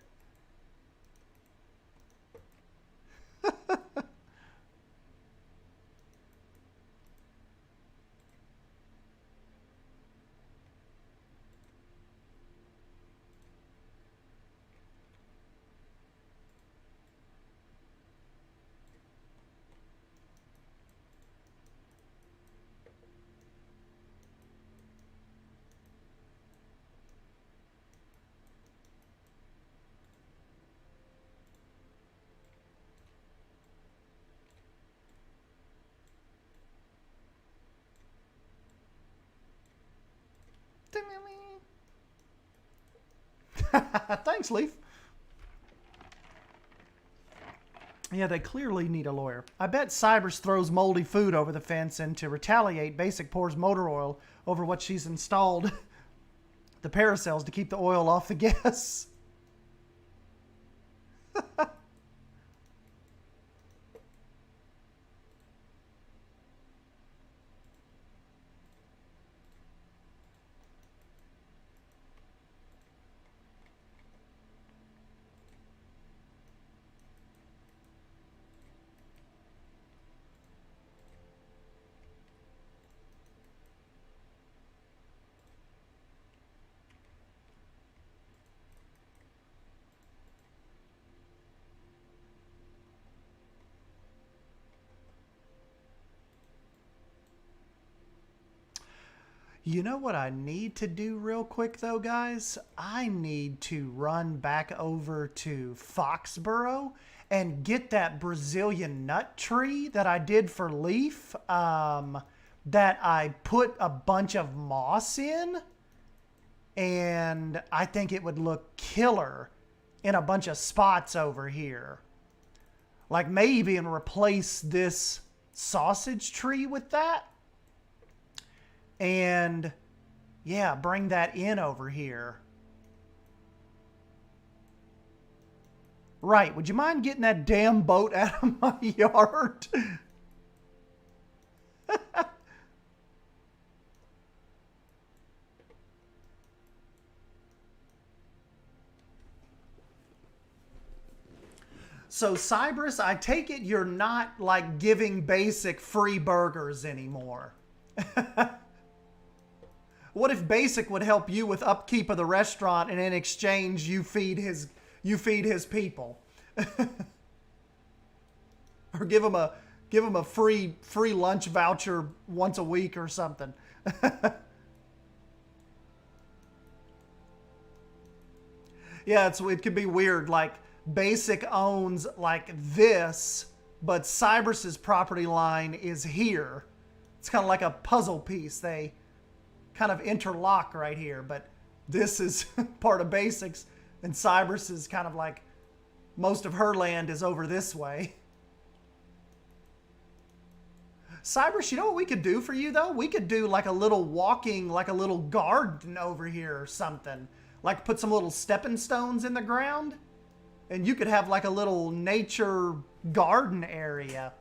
Thanks, Leaf. Yeah, they clearly need a lawyer. I bet Cybers throws moldy food over the fence, and to retaliate, Basic pours motor oil over what she's installed the paracells to keep the oil off the gas. You know what I need to do real quick though, guys? I need to run back over to Foxborough and get that Brazilian nut tree that I did for Leaf, that I put a bunch of moss in, and I think it would look killer in a bunch of spots over here. Like maybe even replace this sausage tree with that. And yeah, bring that in over here. Right, would you mind getting that damn boat out of my yard? So Cybers, I take it you're not like giving Basic free burgers anymore. What if Basic would help you with upkeep of the restaurant, and in exchange you feed his people? Or give him a free lunch voucher once a week or something. Yeah, it could be weird. Like, Basic owns like this, but Cybrus's property line is here. It's kind of like a puzzle piece. They kind of interlock right here, but this is part of Basics, and Cybrus is kind of like most of her land is over this way. Cybrus, you know what we could do for you though? We could do like a little walking, like a little garden over here or something. Like put some little stepping stones in the ground, and you could have like a little nature garden area.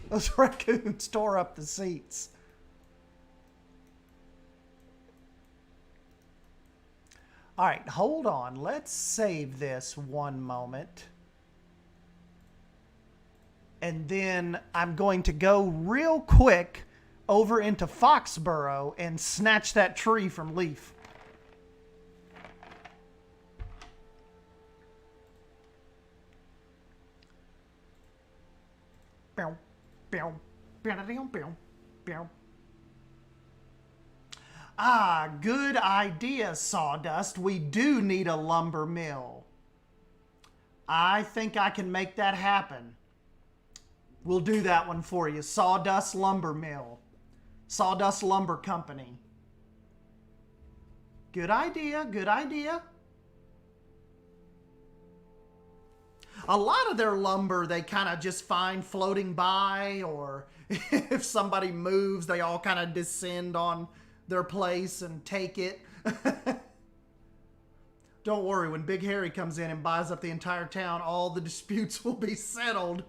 Those raccoons tore up the seats. All right, hold on. Let's save this one moment. And then I'm going to go real quick over into Foxborough and snatch that tree from Leaf. Ah, good idea, Sawdust. We do need a lumber mill. I think I can make that happen. We'll do that one for you. Sawdust Lumber Mill. Sawdust Lumber Company. Good idea, good idea. A lot of their lumber they kind of just find floating by, or if somebody moves, they all kind of descend on their place and take it. Don't worry, when Big Harry comes in and buys up the entire town, all the disputes will be settled.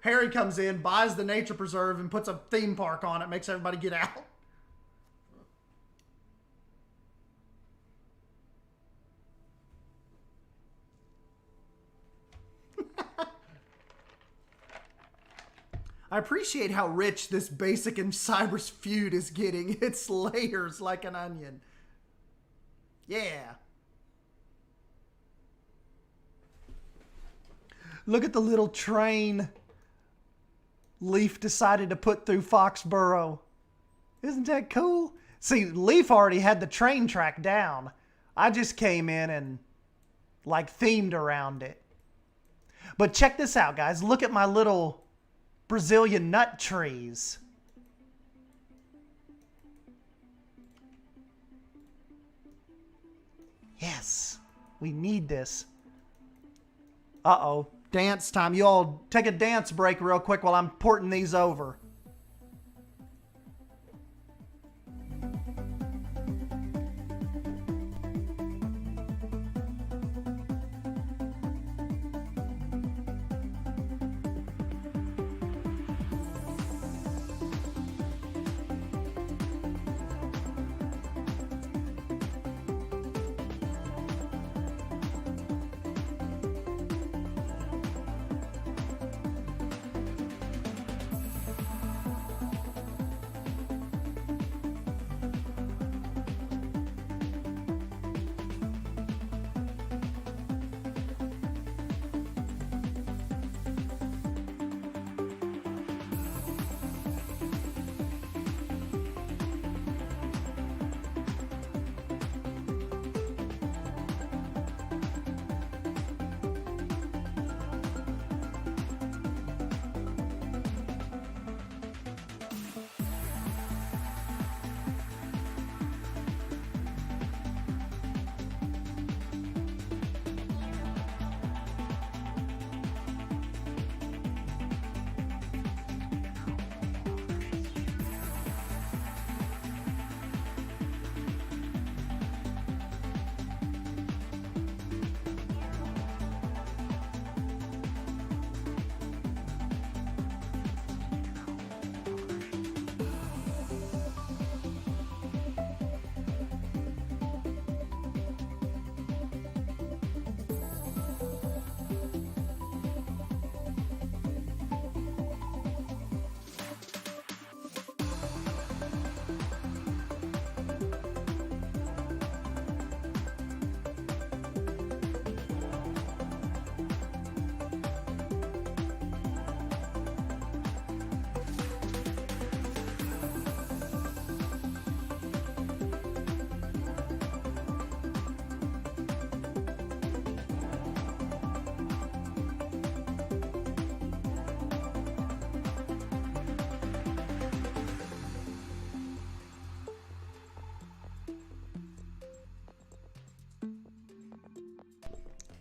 Harry comes in, buys the nature preserve, and puts a theme park on it, makes everybody get out. I appreciate how rich this Basic and Cybrus feud is getting. It's layers like an onion. Yeah. Look at the little train Leaf decided to put through Foxborough. Isn't that cool? See, Leaf already had the train track down. I just came in and like themed around it. But check this out, guys. Look at my little Brazilian nut trees. Yes, we need this. Uh-oh. Dance time. You all take a dance break real quick while I'm porting these over.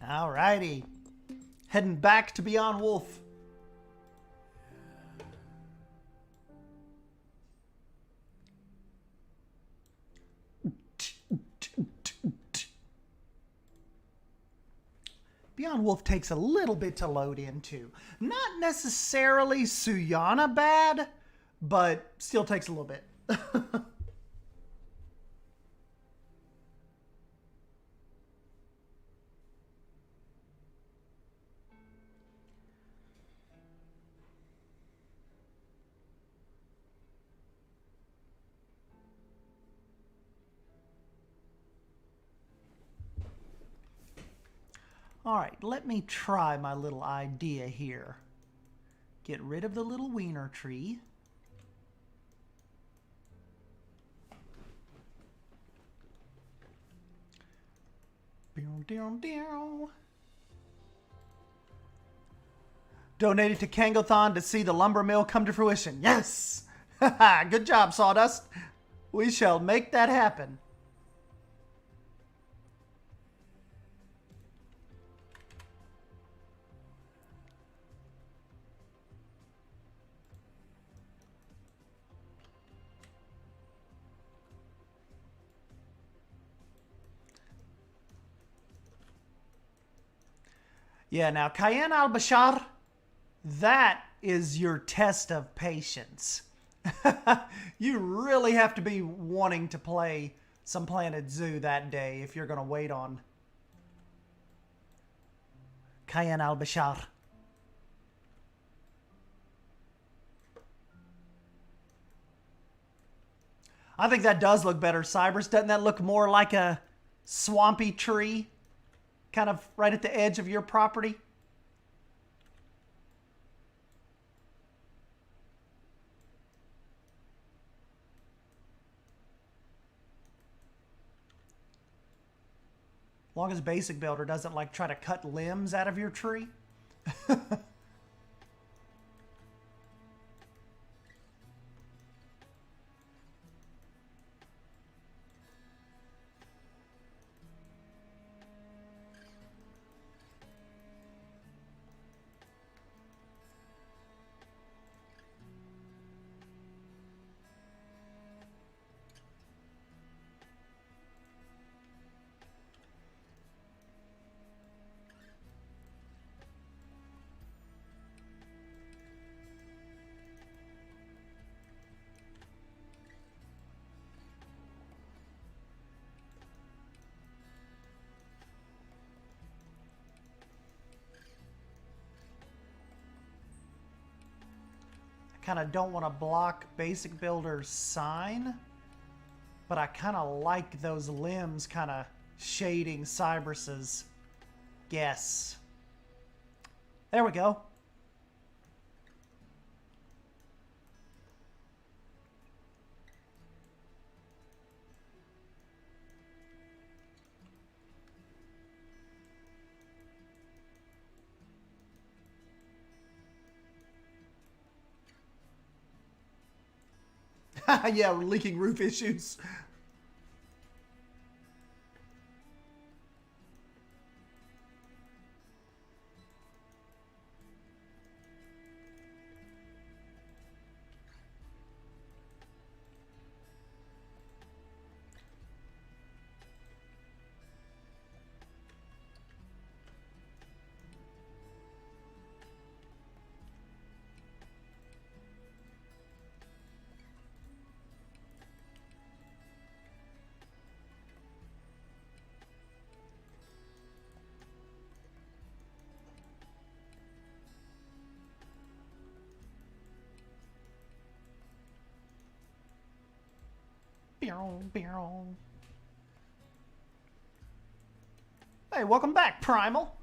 Alrighty. Heading back to Beyond Wolf. Beyond Wolf takes a little bit to load into. Not necessarily Suyana bad, but still takes a little bit. All right, let me try my little idea here. Get rid of the little wiener tree. Donated to Cangothon to see the lumber mill come to fruition. Yes! Good job, Sawdust. We shall make that happen. Yeah, now Cayenne al-Bashar, that is your test of patience. You really have to be wanting to play some Planet Zoo that day if you're going to wait on Cayenne al-Bashar. I think that does look better, Cybers. Doesn't that look more like a swampy tree? Kind of right at the edge of your property? As long as Basic Builder doesn't like try to cut limbs out of your tree. Kind of don't want to block Basic Builder's sign, but I kind of like those limbs kind of shading Cyberus's guess. There we go. Yeah, leaking roof issues. Hey, welcome back, Primal.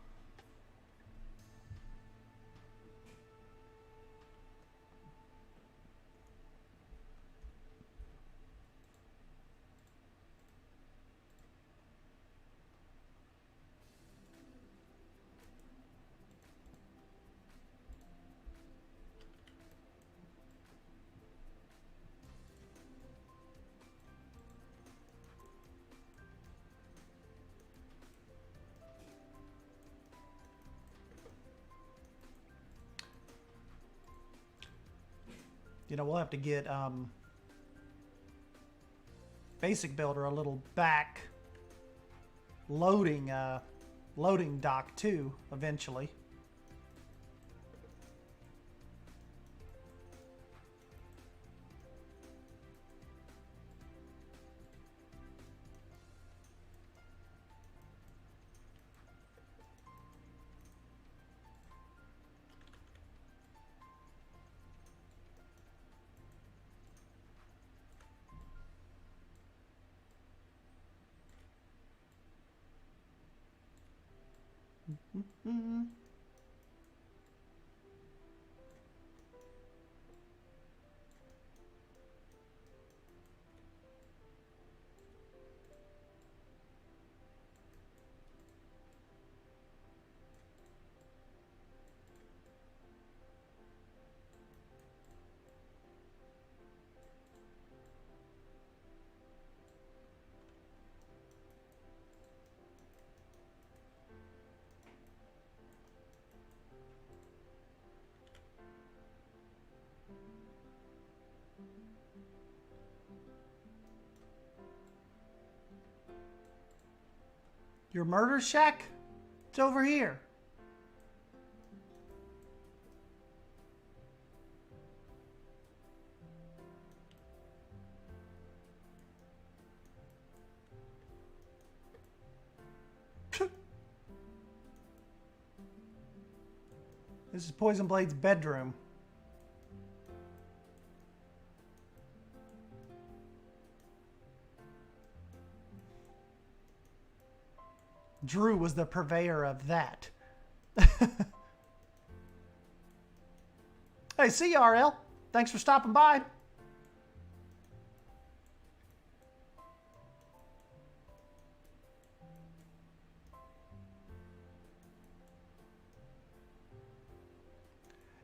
You know, we'll have to get Basic Builder a little back loading dock too eventually. Your murder shack? It's over here. This is Poison Blade's bedroom. Drew was the purveyor of that. Hey, see you, RL. Thanks for stopping by.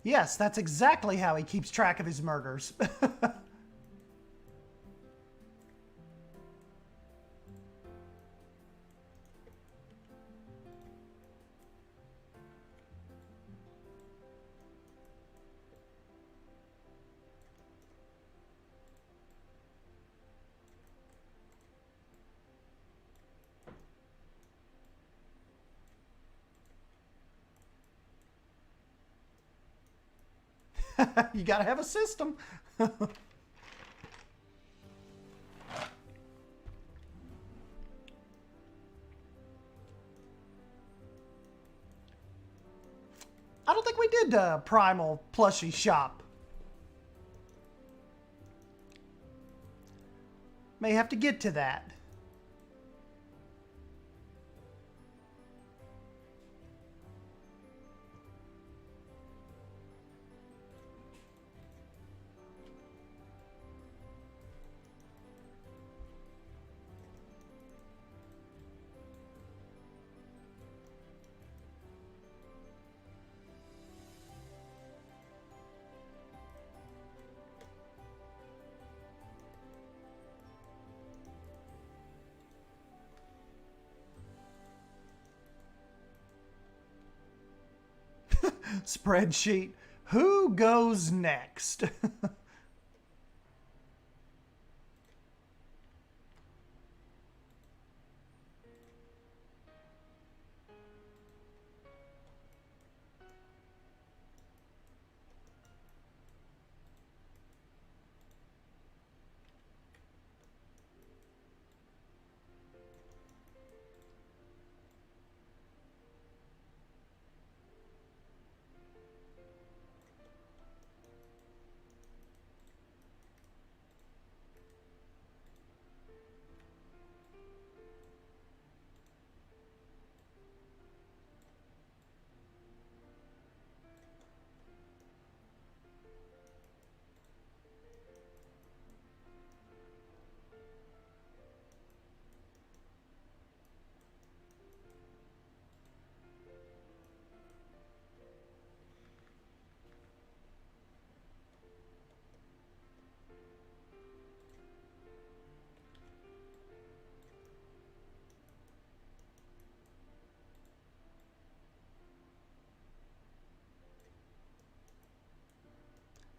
Yes, that's exactly how he keeps track of his murders. You gotta have a system. I don't think we did Primal Plushie Shop. May have to get to that. Spreadsheet. Who goes next?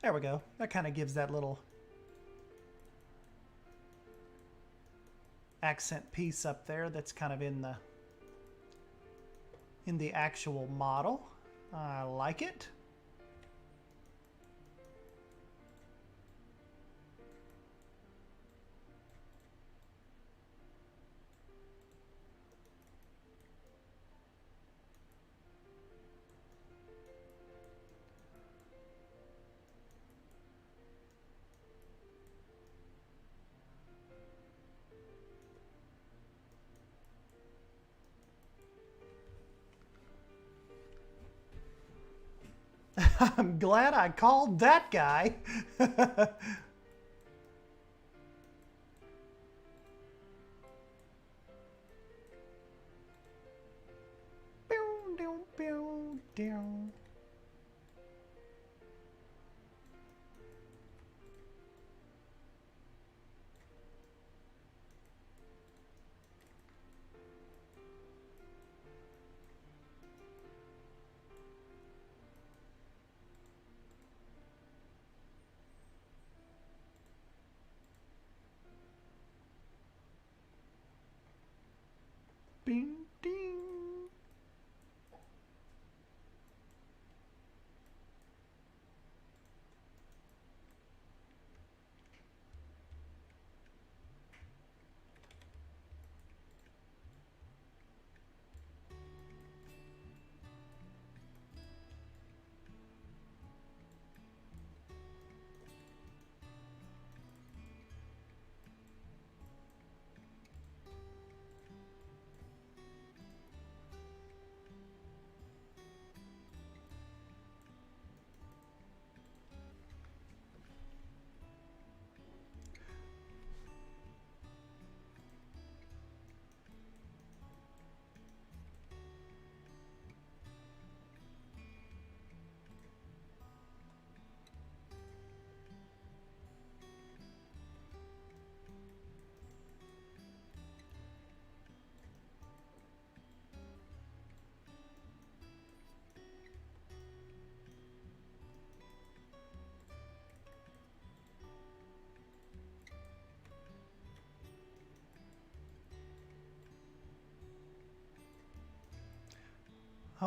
There we go. That kind of gives that little accent piece up there that's kind of in the actual model. I like it. I'm glad I called that guy. Bing, ding.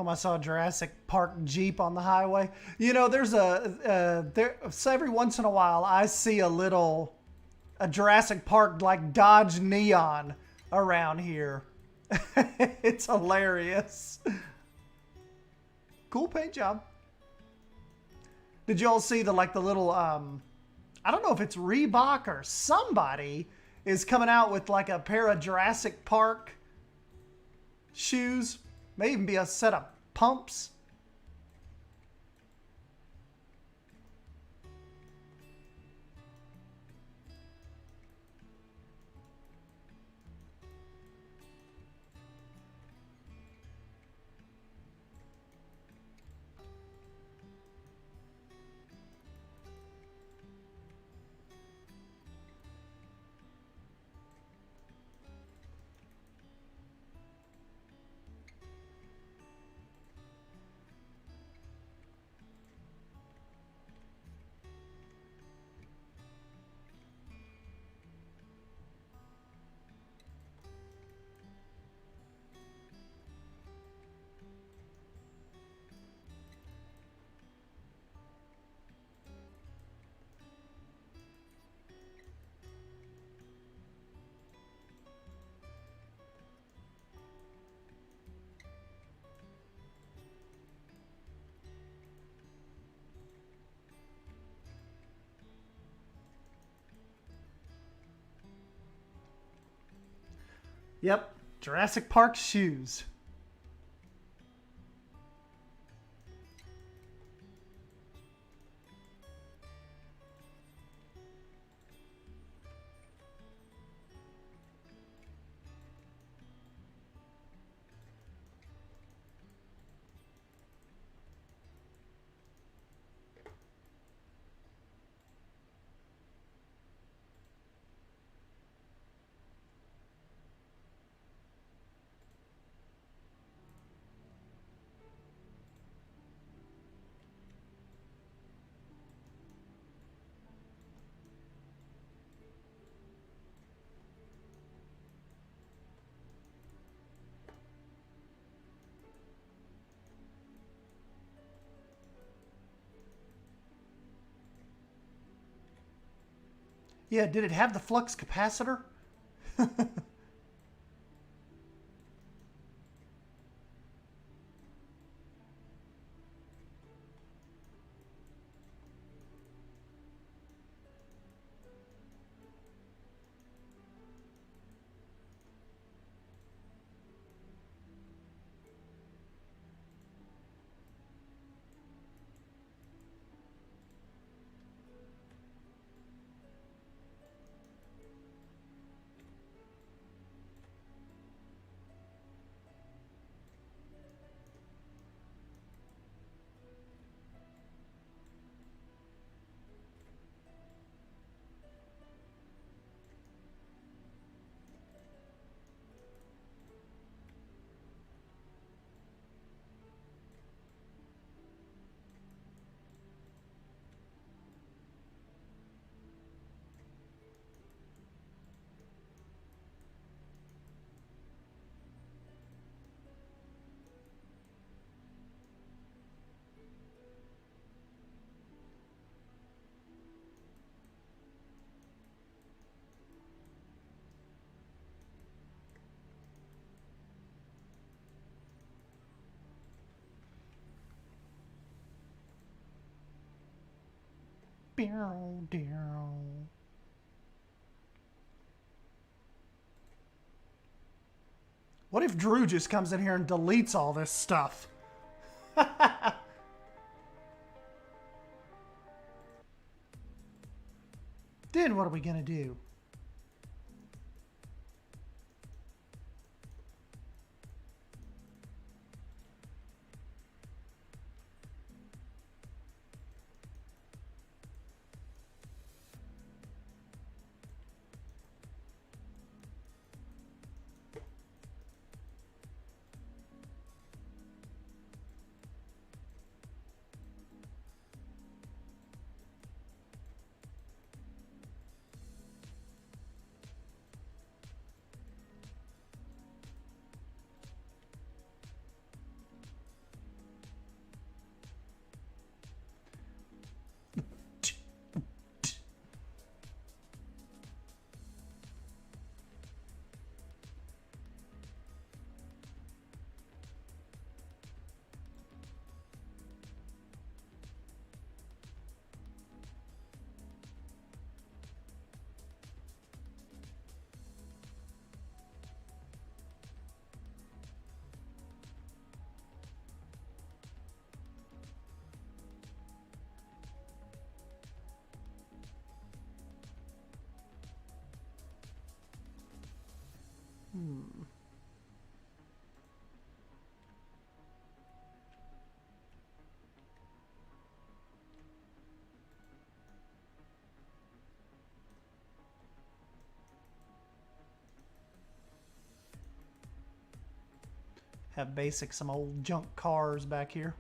I saw a Jurassic Park Jeep on the highway. You know, there's so every once in a while I see a Jurassic Park like Dodge Neon around here. It's hilarious. Cool paint job. Did you all see the little I don't know if it's Reebok or somebody is coming out with like a pair of Jurassic Park shoes? May even be a set of pumps. Yep, Jurassic Park shoes. Yeah, did it have the flux capacitor? What if Drew just comes in here and deletes all this stuff? Then what are we gonna do? Have basic some old junk cars back here.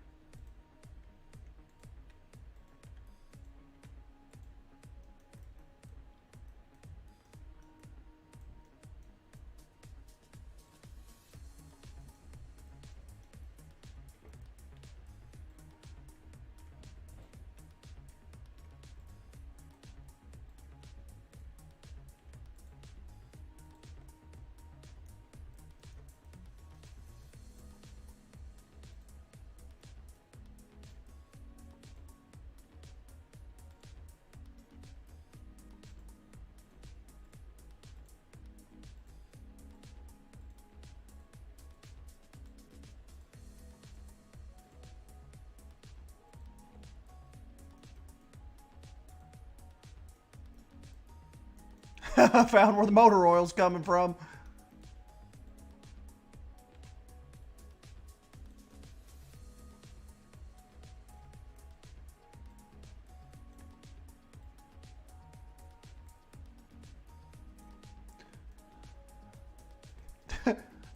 I found where the motor oil's coming from.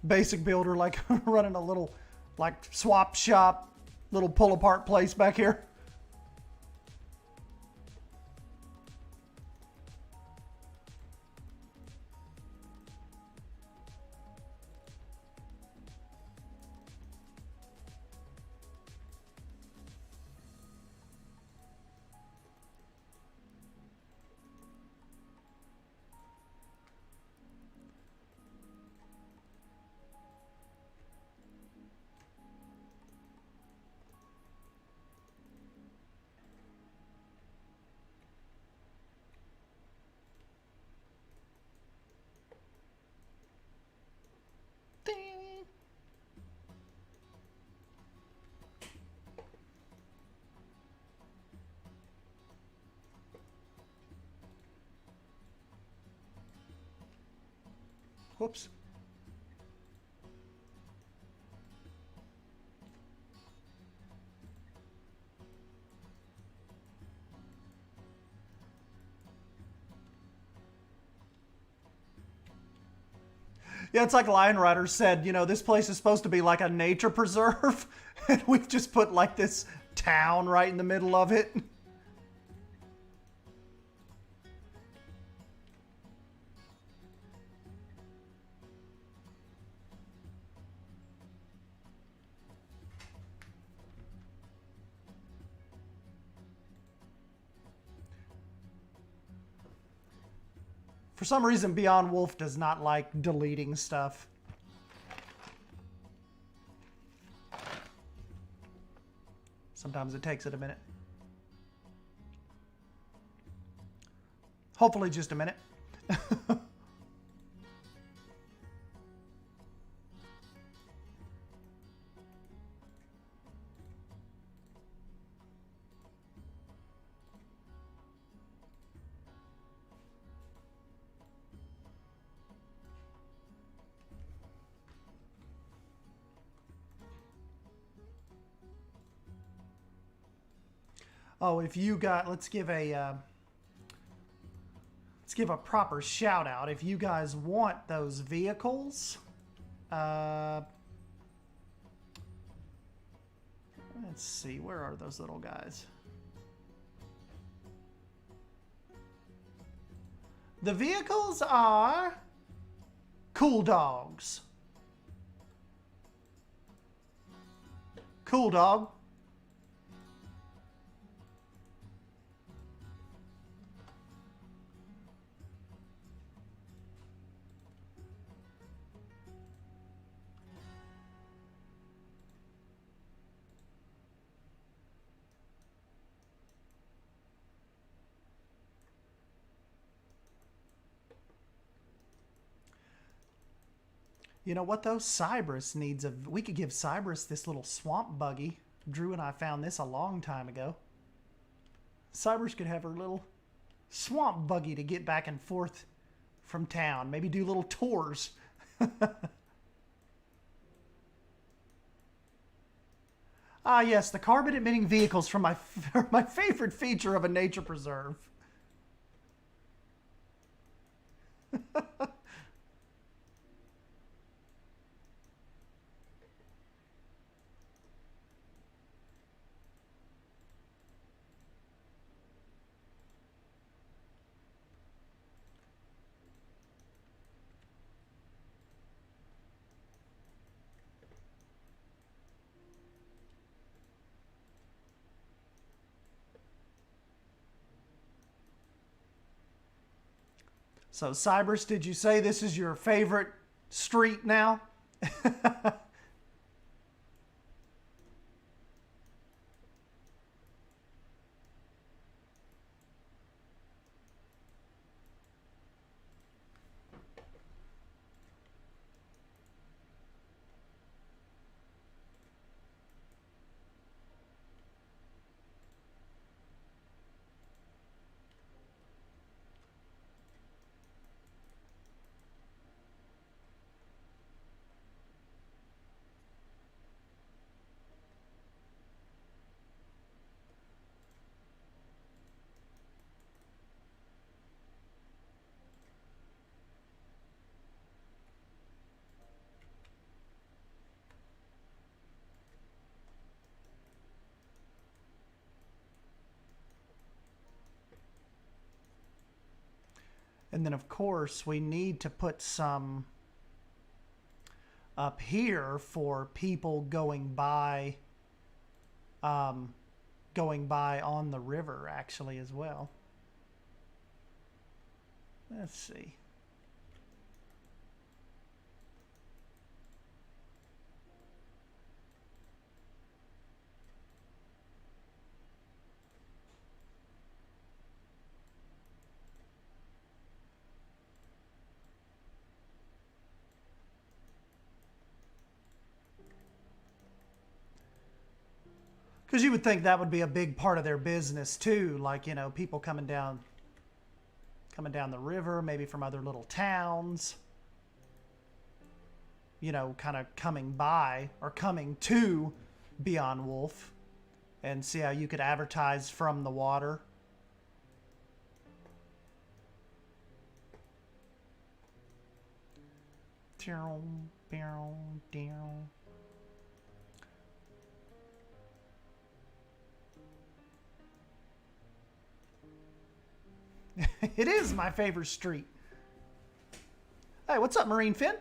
Basic builder, like running a little, like, swap shop, little pull apart place back here. Whoops. Yeah, it's like Lion Rider said, you know, this place is supposed to be like a nature preserve, and we've just put like this town right in the middle of it. For some reason, Beyond Wolf does not like deleting stuff. Sometimes it takes it a minute. Hopefully just a minute. Oh, if you got, let's give a proper shout out. If you guys want those vehicles, let's see, where are those little guys? The vehicles are Cool Dogs. Cool Dog. You know what though? Cybers needs a... We could give Cybers this little swamp buggy. Drew and I found this a long time ago. Cybers could have her little swamp buggy to get back and forth from town. Maybe do little tours. Ah, yes, the carbon-emitting vehicles from my favorite feature of a nature preserve. So, Cybers, did you say this is your favorite street now? And then, of course, we need to put some up here for people going by on the river, actually, as well. Let's see. Because you would think that would be a big part of their business too, like, you know, people coming down the river, maybe from other little towns. you know, kind of coming by or coming to Beyond Wolf and see how you could advertise from the water. It is my favorite street. Hey, what's up, Marine Finn?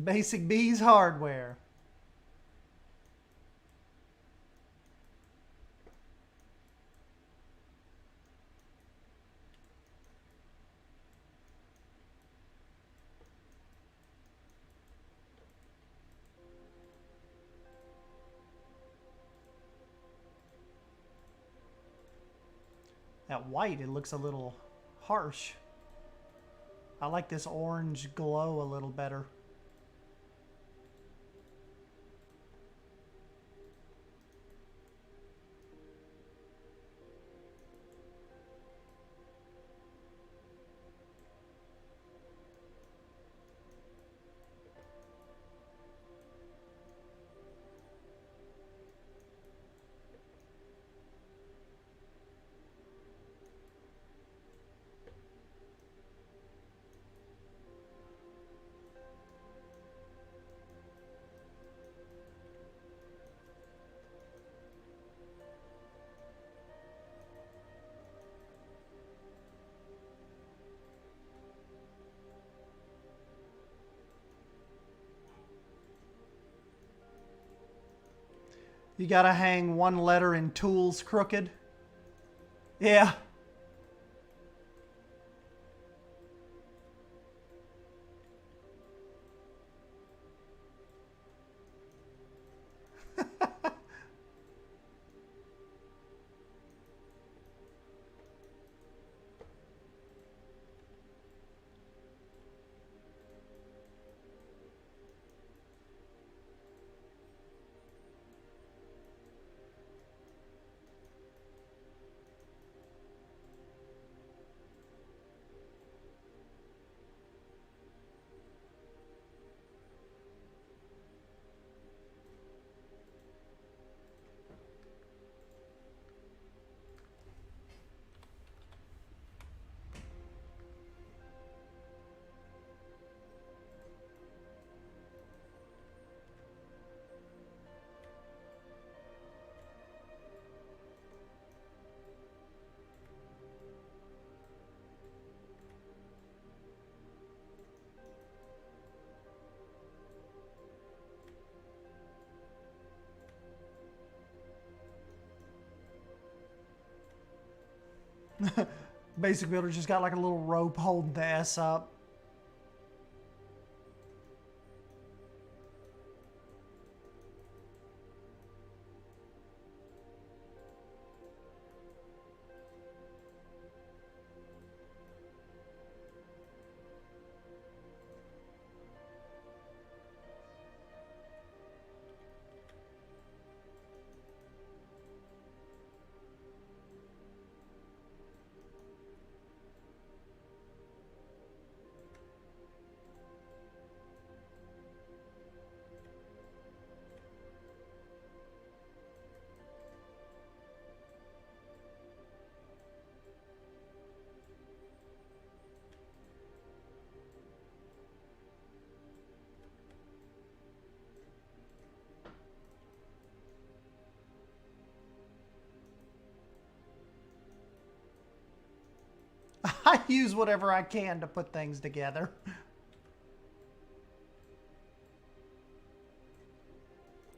Basic Bees Hardware. That white, it looks a little harsh. I like this orange glow a little better. You gotta hang one letter in tools crooked. Yeah. Basic Builder just got like a little rope holding the S up. I use whatever I can to put things together.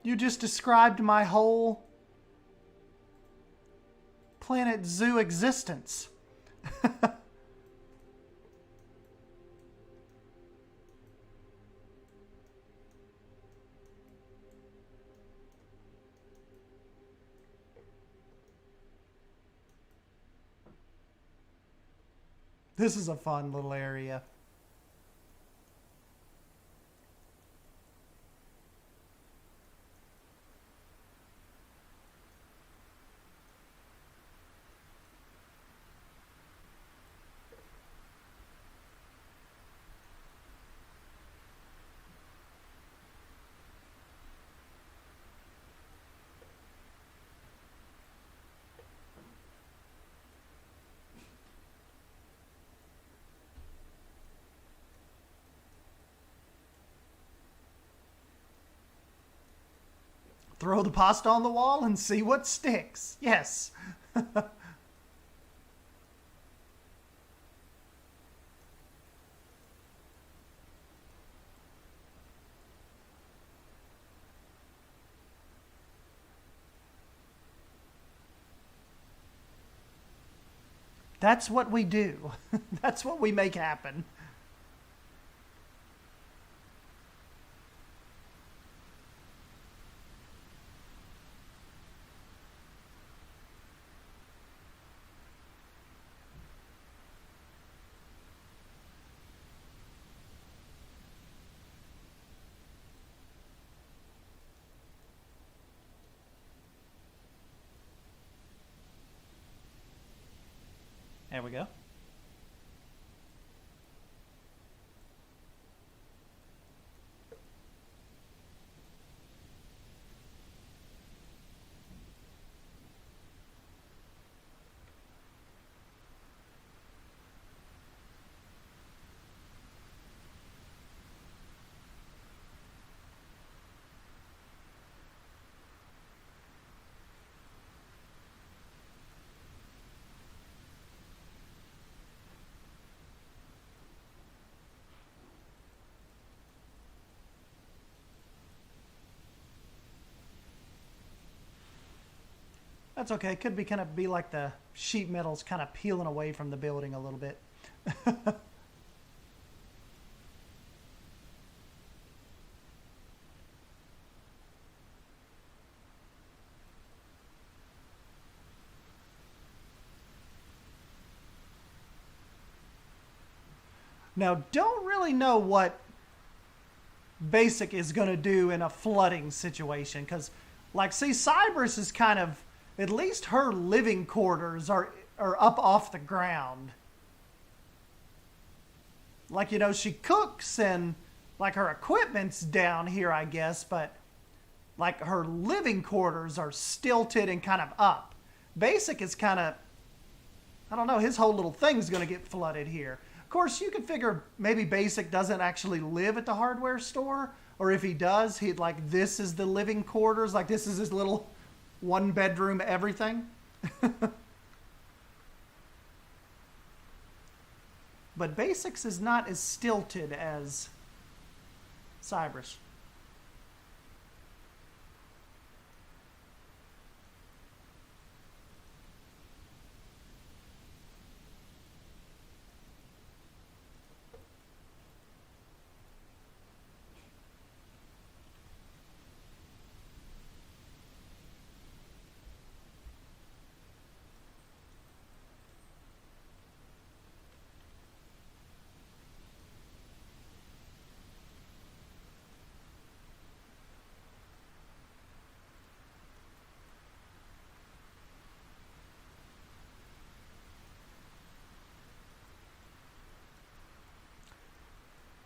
You just described my whole Planet Zoo existence. This is a fun little area. Throw the pasta on the wall and see what sticks. Yes. That's what we do. That's what we make happen. There we go. That's okay. It could be kind of be like the sheet metal's kind of peeling away from the building a little bit. Now, don't really know what Basic is going to do in a flooding situation, because, like, see, Cyberus is kind of, at least her living quarters are up off the ground. Like, you know, she cooks and, like, her equipment's down here, I guess, but, like, her living quarters are stilted and kind of up. Basic is kind of, I don't know, his whole little thing's going to get flooded here. Of course, you could figure maybe Basic doesn't actually live at the hardware store, or if he does, he'd like, this is the living quarters, like this is his little one bedroom everything. But Basics is not as stilted as Cyberus.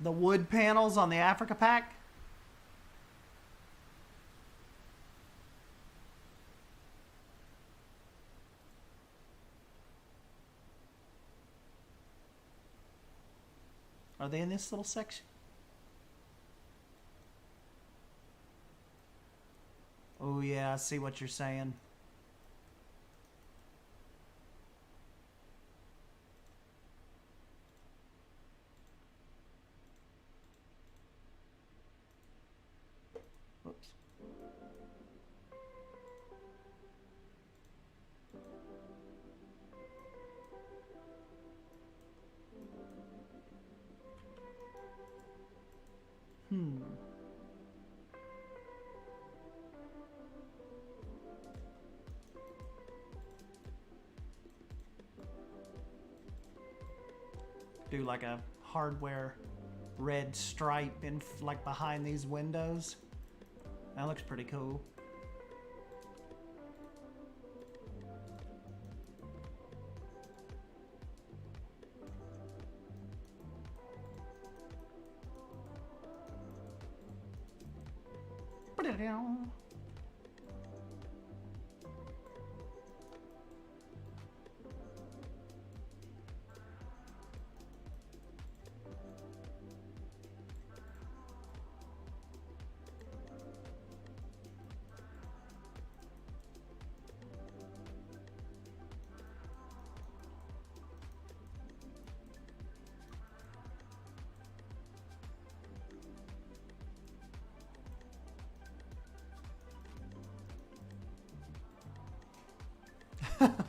The wood panels on the Africa pack. Are they in this little section? Oh yeah, I see what you're saying. do like a hardware red stripe in like behind these windows. That looks pretty cool.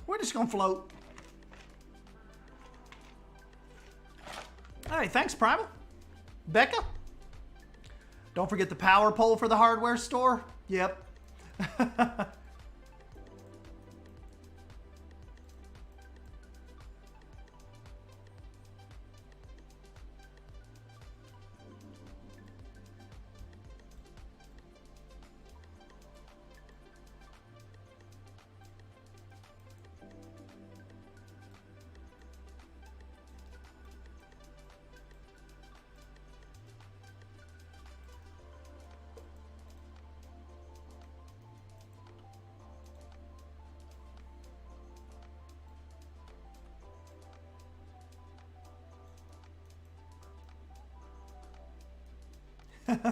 We're just gonna float. Hey, thanks, Primal. Becca? Don't forget the power pole for the hardware store. Yep.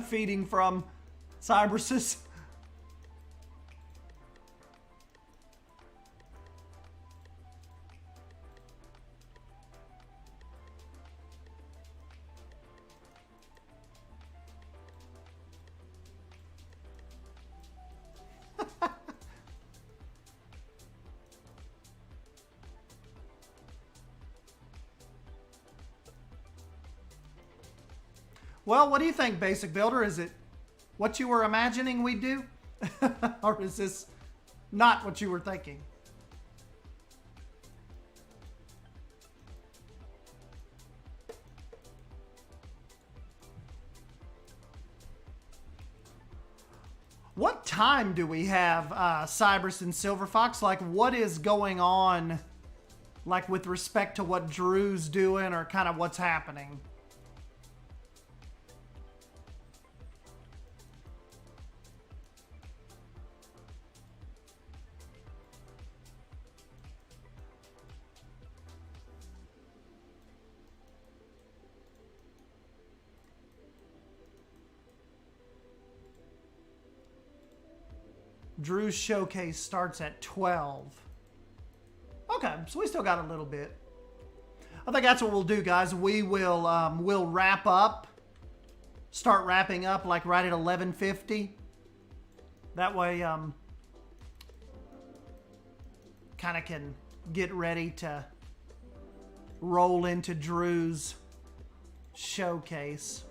Feeding from Cyberses. Well, what do you think, Basic Builder? Is it what you were imagining we'd do? Or is this not what you were thinking? What time do we have, Cybers and Silver Fox? Like, what is going on, like, with respect to what Drew's doing or kind of what's happening? Drew's showcase starts at 12. Okay, so we still got a little bit. I think that's what we'll do, guys. We will we'll wrap up, start wrapping up like right at 11:50. That way, kind of can get ready to roll into Drew's showcase.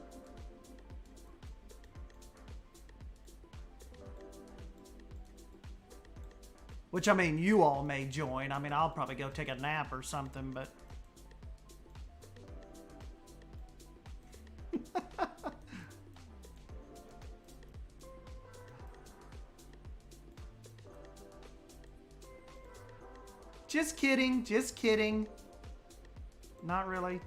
Which, I mean, you all may join. I mean, I'll probably go take a nap or something, but... Just kidding, just kidding. Not really.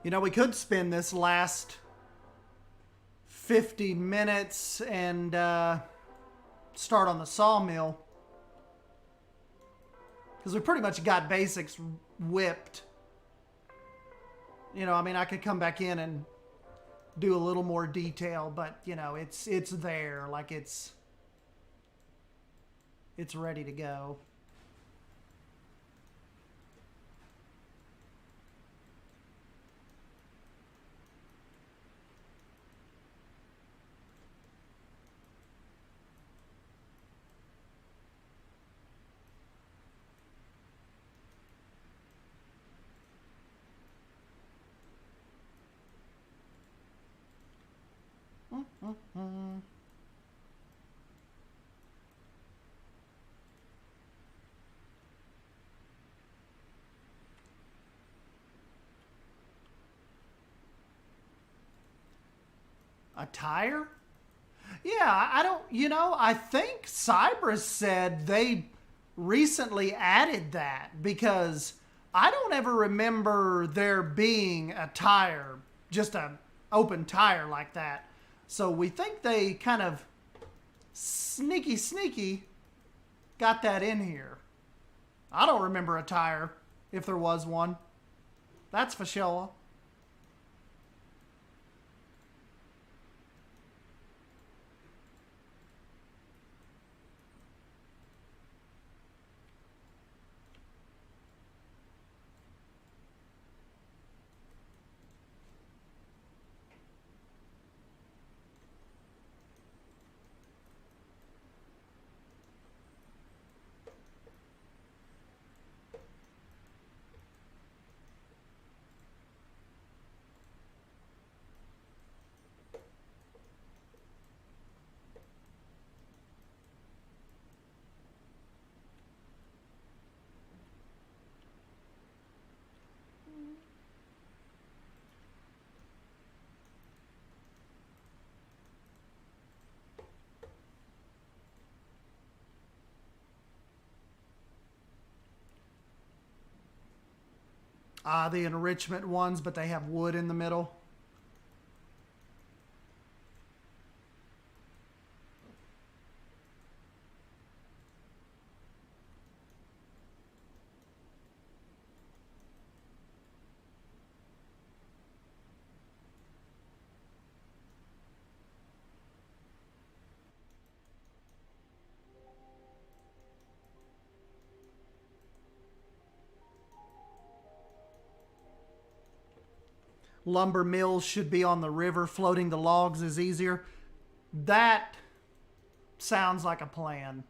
You know, we could spend this last 50 minutes and start on the sawmill. Because we pretty much got basics whipped. You know, I mean, I could come back in and do a little more detail, but, you know, it's there. Like, it's ready to go. tire? Yeah, I don't, I think Cybrus said they recently added that, because I don't ever remember there being a tire, just an open tire like that. So we think they kind of sneaky got that in here. I don't remember a tire, if there was one. That's for sure. The enrichment ones, but they have wood in the middle. Lumber mills should be on the river. Floating the logs is easier. That sounds like a plan.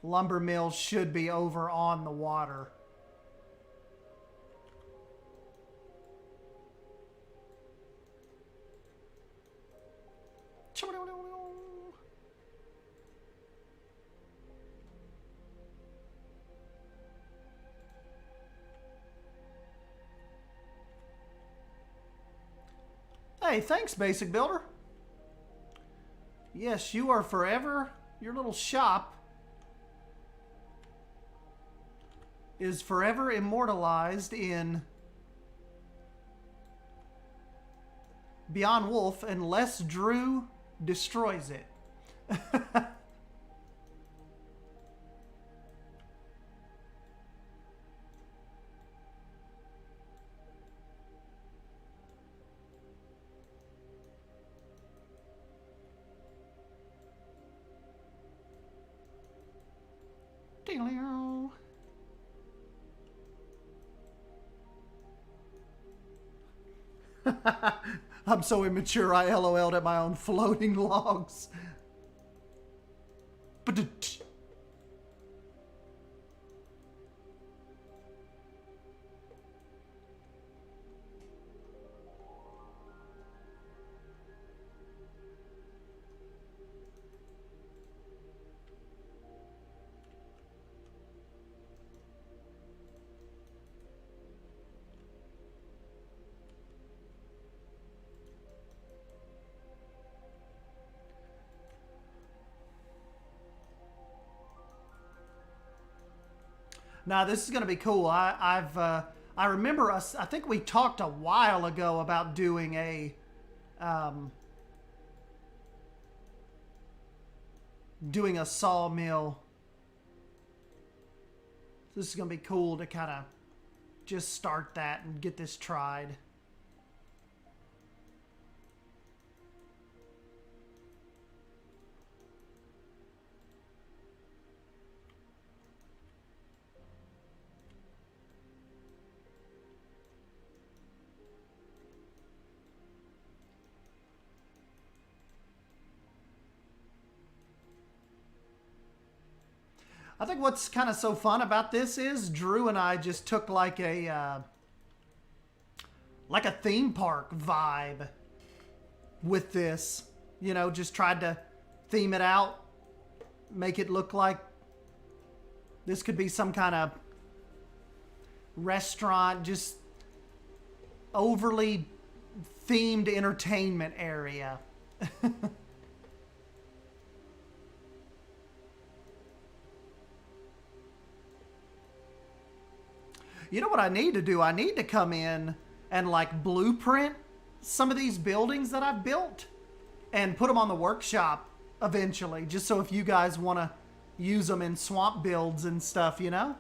Lumber mills should be over on the water. Hey, thanks, Basic Builder. Yes, you are forever. Your little shop is forever immortalized in Beyond Wolf unless Drew destroys it. I'm so immature, I LOL'd at my own floating logs. Now this is going to be cool. I remember us. I think we talked a while ago about doing a sawmill. This is going to be cool to kind of just start that and get this tried. I think what's kind of so fun about this is Drew and I just took like a theme park vibe with this. You know, just tried to theme it out, make it look like this could be some kind of restaurant, just overly themed entertainment area. You know what I need to do? I need to come in and like blueprint some of these buildings that I've built and put them on the workshop eventually, just so if you guys want to use them in swamp builds and stuff, you know?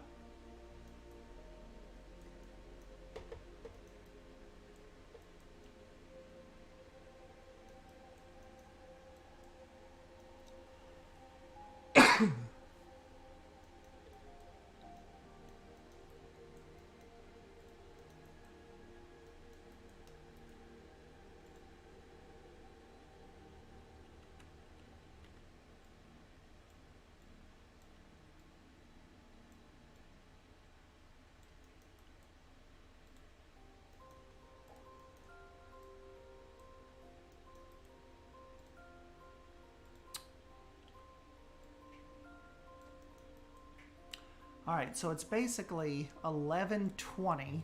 All right, so it's basically 11:20.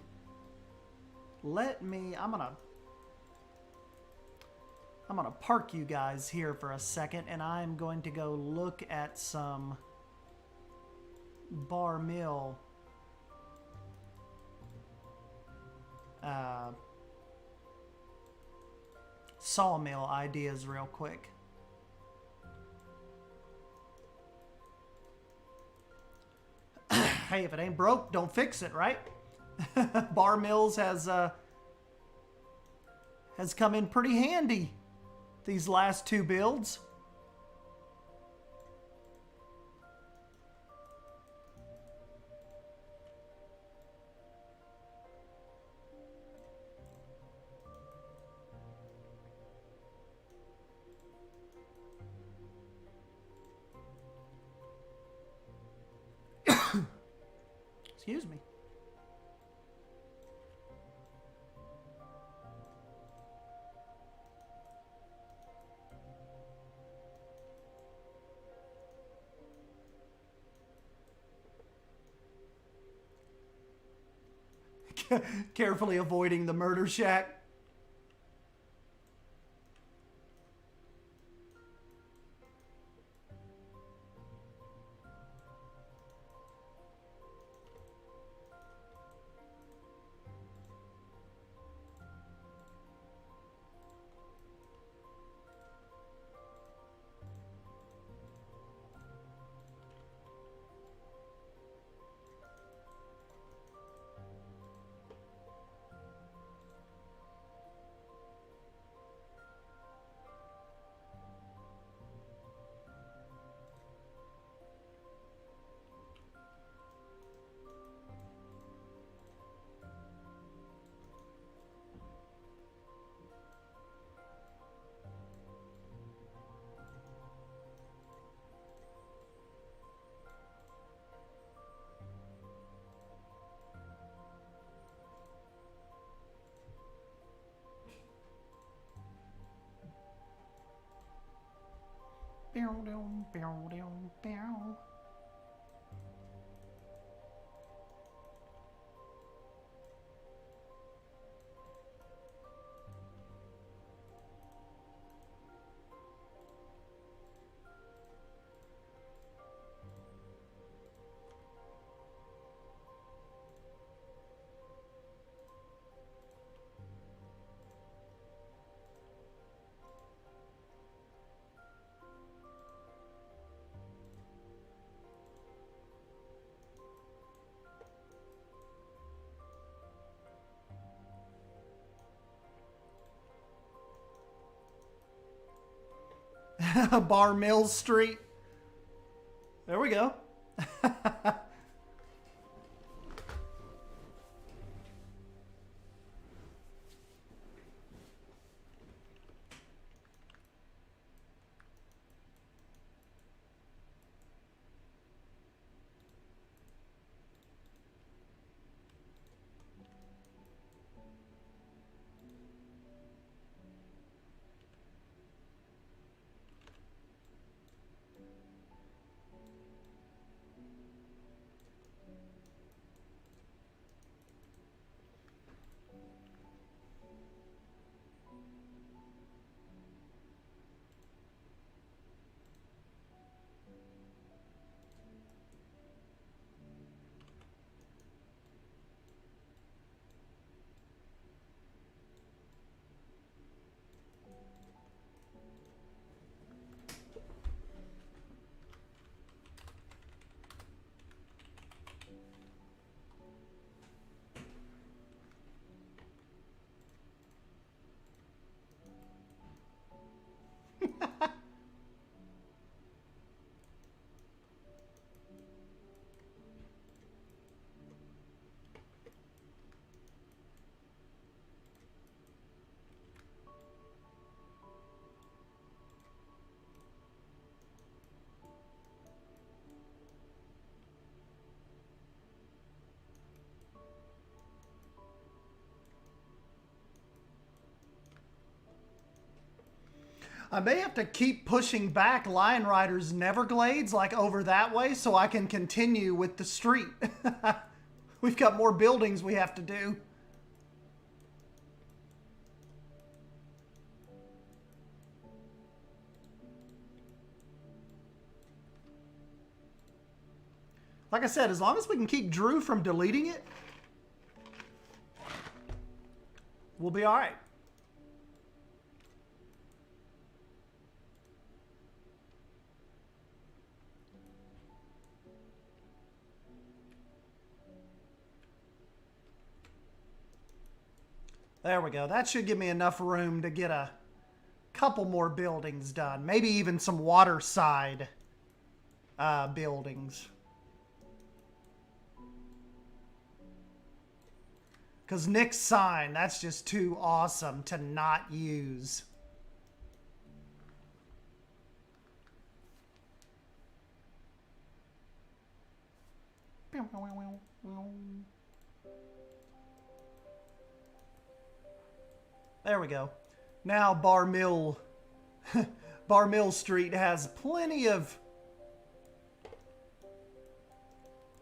I'm gonna park you guys here for a second, and I'm going to go look at some bar mill sawmill ideas real quick. Hey, if it ain't broke, don't fix it, right? Bar mills has come in pretty handy these last two builds. Excuse me. Carefully avoiding the murder shack. Bar Mill Street. There we go. I may have to keep pushing back Lion Rider's Neverglades like over that way so I can continue with the street. We've got more buildings we have to do. Like I said, as long as we can keep Drew from deleting it, we'll be all right. There we go. That should give me enough room to get a couple more buildings done. Maybe even some waterside buildings. Because Nick's sign, that's just too awesome to not use. There we go. Now Bar Mill Street has plenty of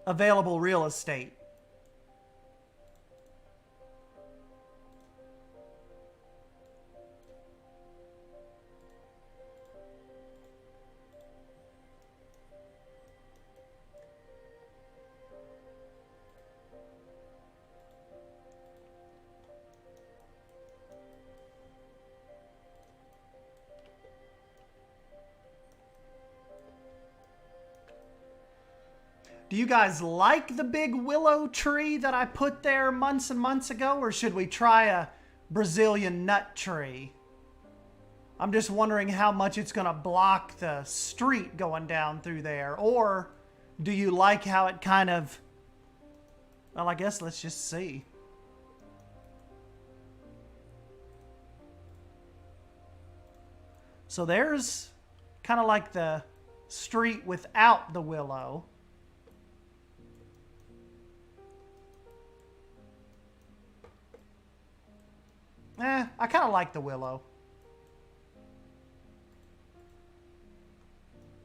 available real estate. Do you guys like the big willow tree that I put there months and months ago, or should we try a Brazilian nut tree? I'm just wondering how much it's going to block the street going down through there. Or do you like how it kind of... Well, I guess let's just see. So there's kind of like the street without the willow. I kind of like the willow.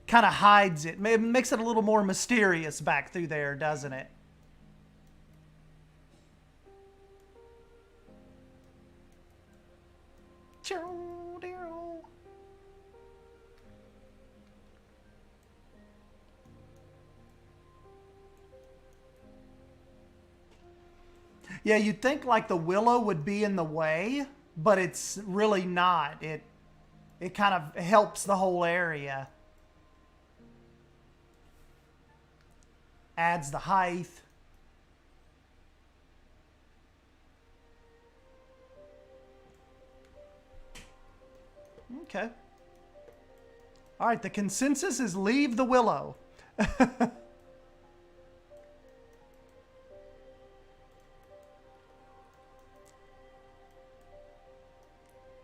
Kind of hides it. It makes it a little more mysterious back through there, doesn't it? Yeah, you'd think like the willow would be in the way, but it's really not. It kind of helps the whole area. Adds the height. Okay. All right, the consensus is leave the willow.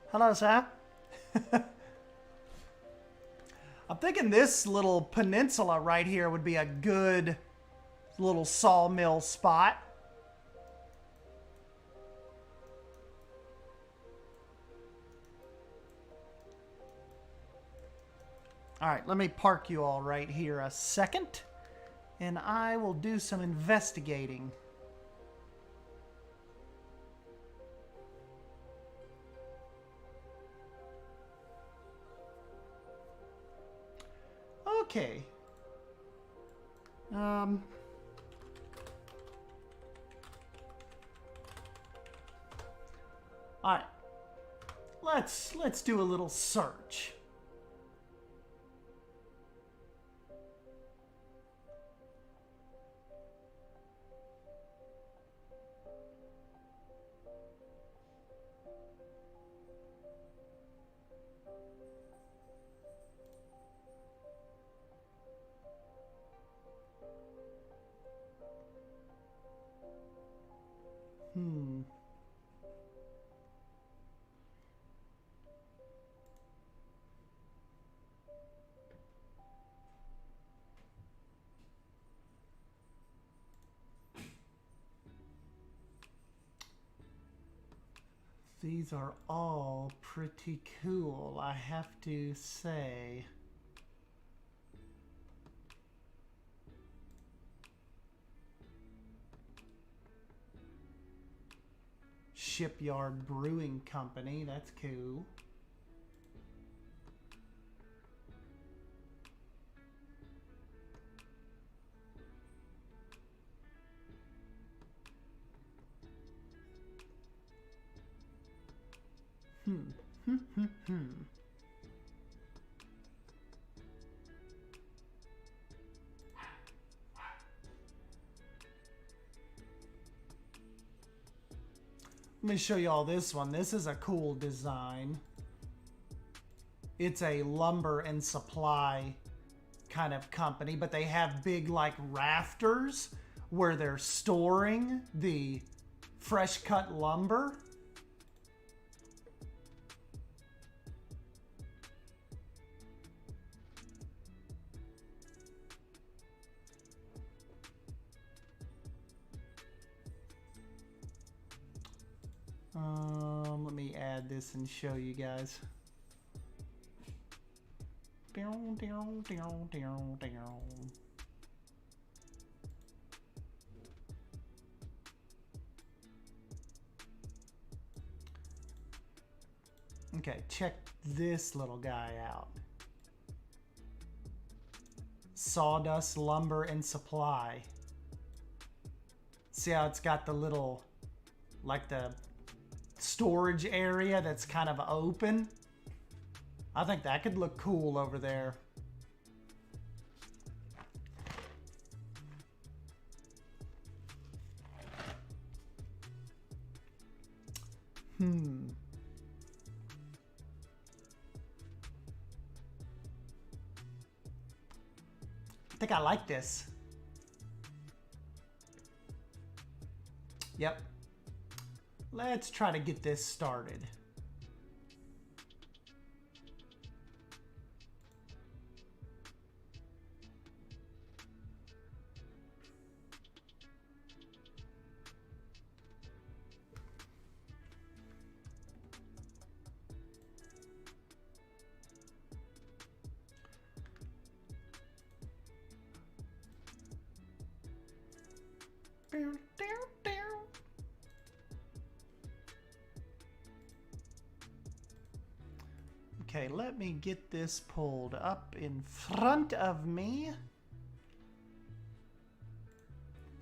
Hello, Sam. I'm thinking this little peninsula right here would be a good little sawmill spot. All right, let me park you all right here a second, and I will do some investigating. Okay. All right. Let's do a little search. These are all pretty cool, I have to say. Shipyard Brewing Company, that's cool. Let me show you all this one. This is a cool design. It's a lumber and supply kind of company, but they have big like rafters where they're storing the fresh cut lumber. Let me add this and show you guys. Okay, check this little guy out. Sawdust Lumber and Supply. See how it's got the little, like the storage area that's kind of open? I think that could look cool over there. I think I like this. Yep. Let's try to get this started. Okay, let me get this pulled up in front of me.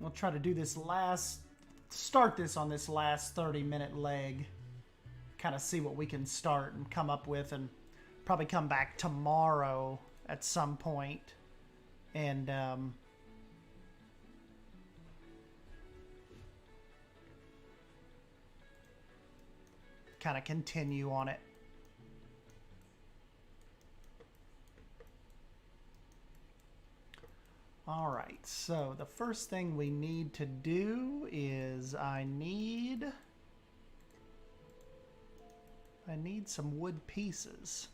We'll try to do this start this on this last 30-minute leg. Kind of see what we can start and come up with, and probably come back tomorrow at some point and kind of continue on it. All right, so the first thing we need to do is I need some wood pieces.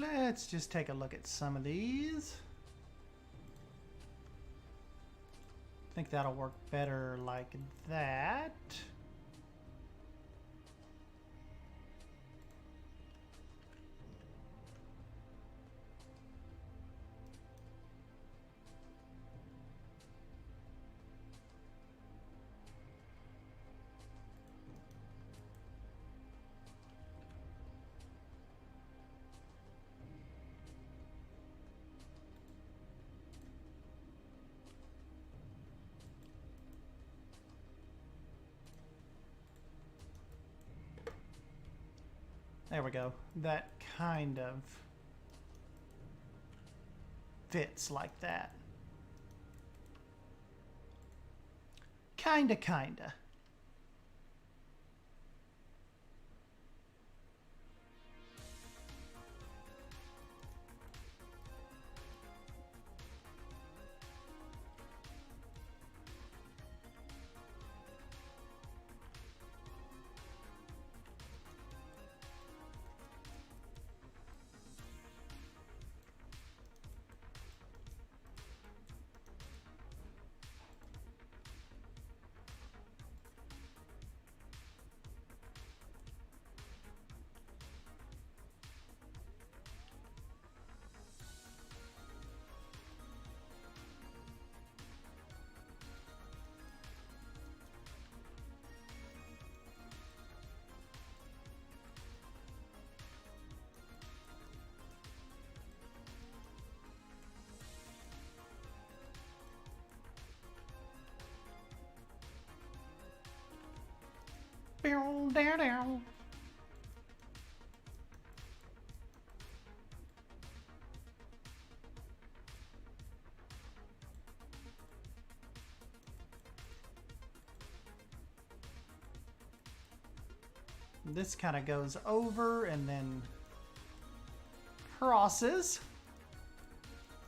let's just take a look at some of these. I think that'll work better like that. There we go. That kind of fits like that. Kinda. Down. This kind of goes over and then crosses.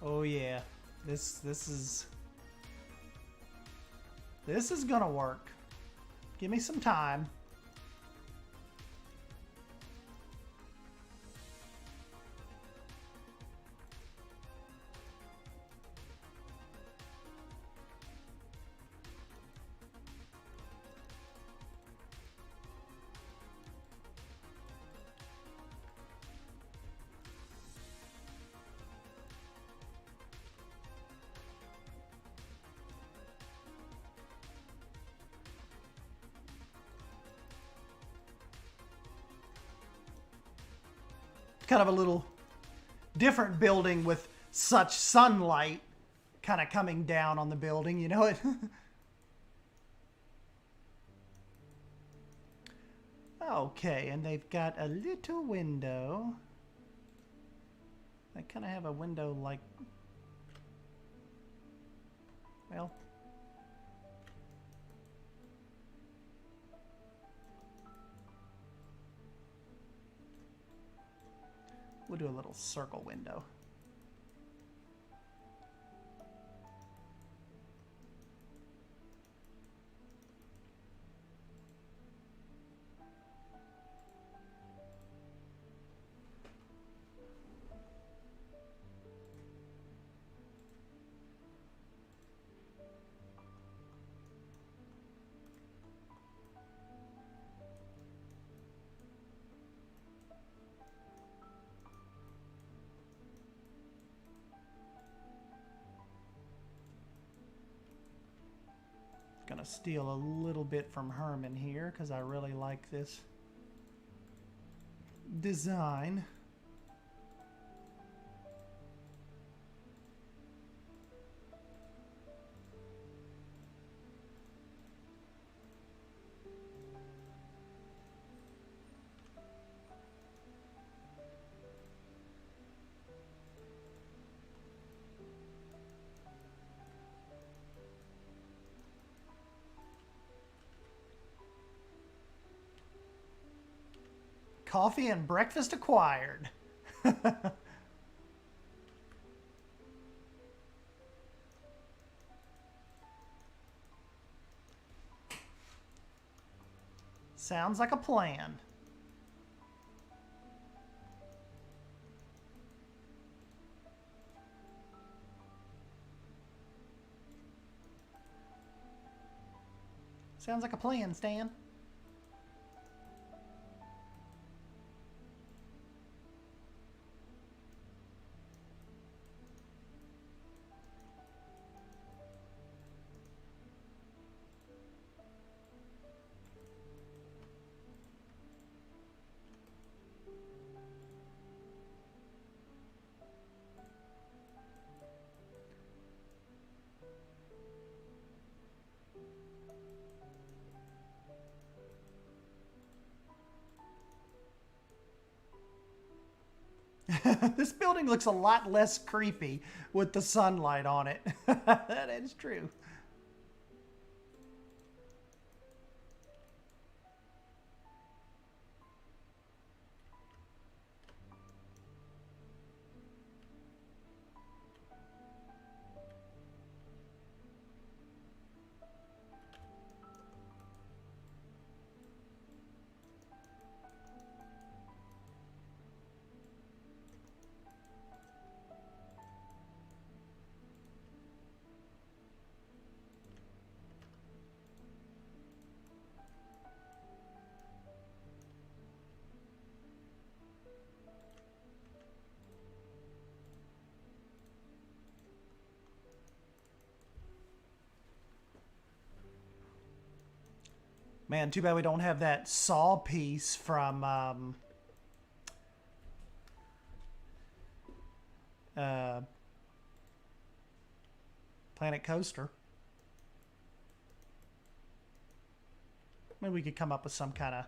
Oh yeah, this is gonna work. Give me some time. Kind of a little different building with such sunlight kind of coming down on the building, you know it? Okay, and they've got a little window. They kind of have a window like, well, we'll do a little circle window. Gonna steal a little bit from Herman here because I really like this design. Coffee and breakfast acquired. Sounds like a plan. Sounds like a plan, Stan. This building looks a lot less creepy with the sunlight on it. That is true. Man, too bad we don't have that saw piece from Planet Coaster. Maybe we could come up with some kind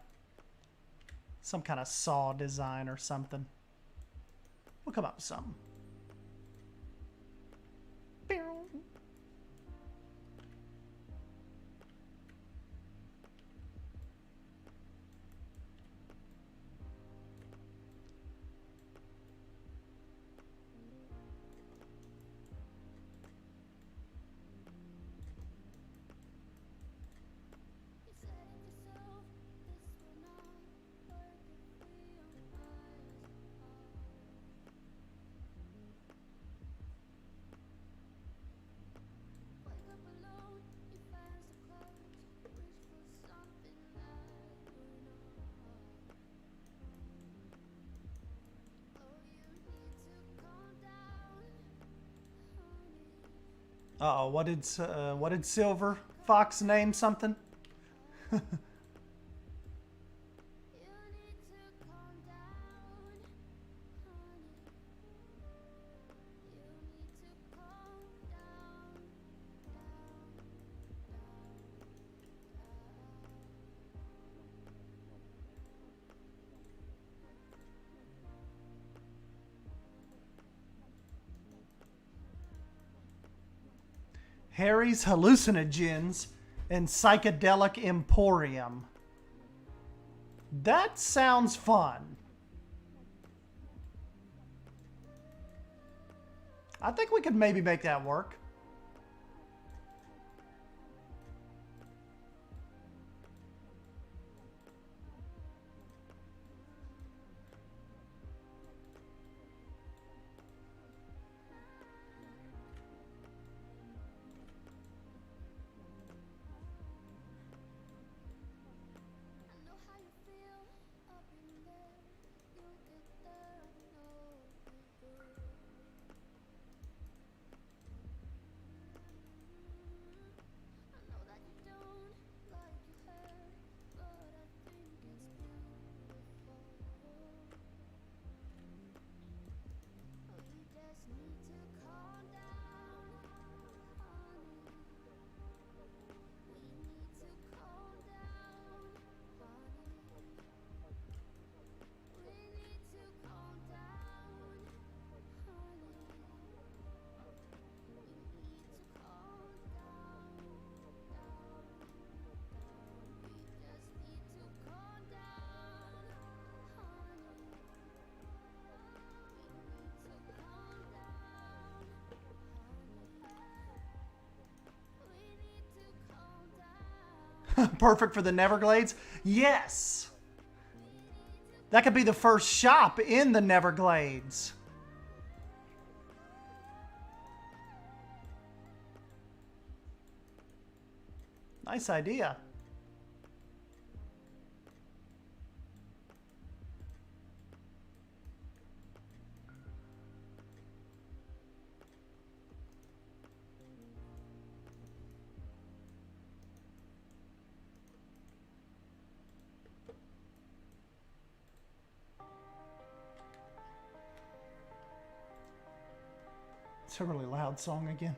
of saw design or something. We'll come up with something. Uh-oh, what did Silver Fox name something? Harry's Hallucinogens and Psychedelic Emporium. That sounds fun. I think we could maybe make that work. Perfect for the Neverglades? Yes! That could be the first shop in the Neverglades. Nice idea. It's a really loud song again.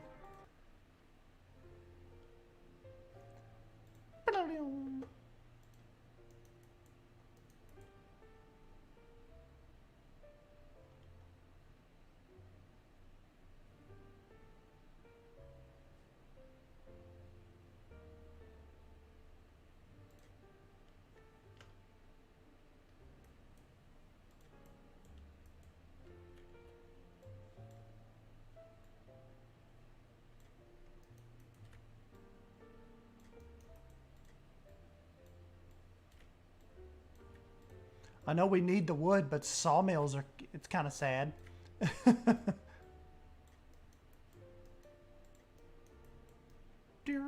I know we need the wood, but sawmills are, it's kind of sad. Dear.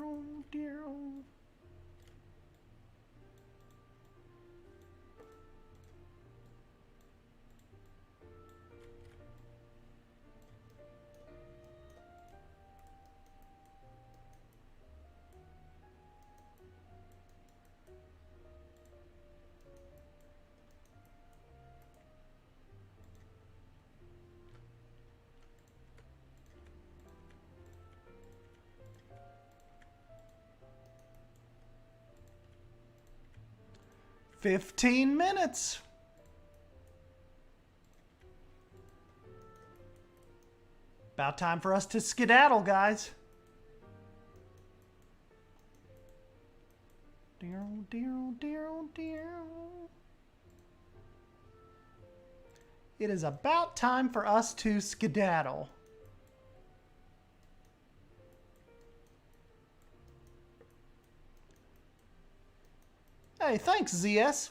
15 minutes. About time for us to skedaddle, guys. Dear. It is about time for us to skedaddle. Hey, thanks, ZS.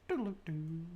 Doodle-doo.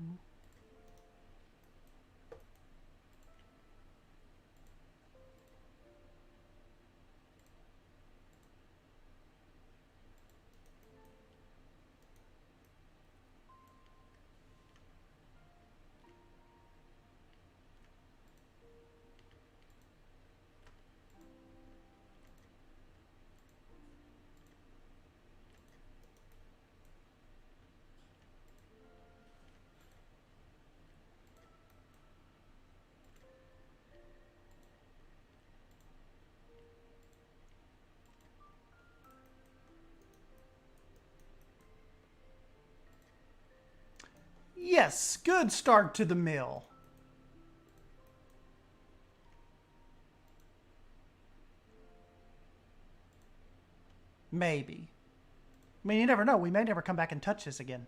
Yes, good start to the mill. Maybe. I mean, you never know. We may never come back and touch this again.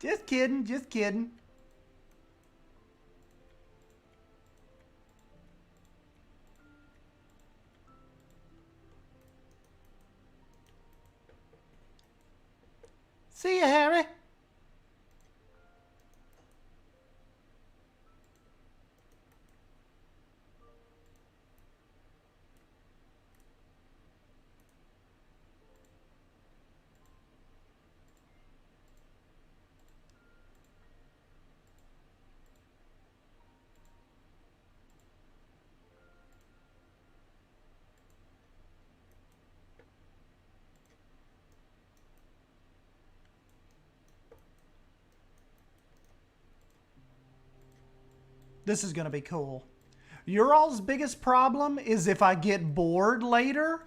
Just kidding, just kidding. See you, Harry. This is going to be cool. Your all's biggest problem is if I get bored later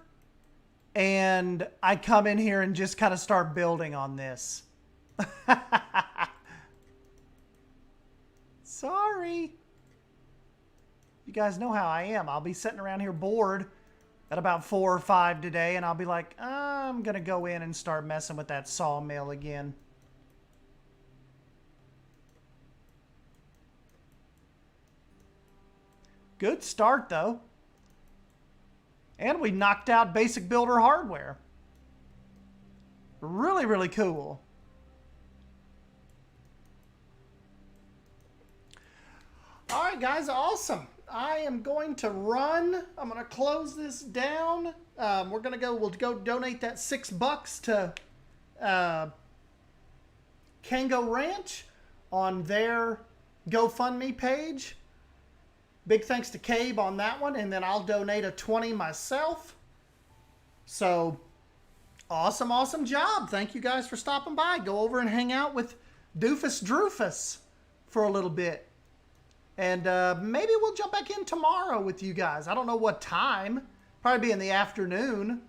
and I come in here and just kind of start building on this. Sorry. You guys know how I am. I'll be sitting around here bored at about 4 or 5 today, and I'll be like, I'm going to go in and start messing with that sawmill again. Good start, though. And we knocked out basic builder hardware. Really, really cool. All right, guys, awesome. I am going to run. I'm going to close this down. We'll go donate that $6 to Kango Ranch on their GoFundMe page. Big thanks to Cabe on that one, and then I'll donate a 20 myself. So Awesome, awesome job. Thank you guys for stopping by. Go over and hang out with Doofus Droofus for a little bit. And maybe we'll jump back in tomorrow with you guys. I don't know what time. Probably be in the afternoon.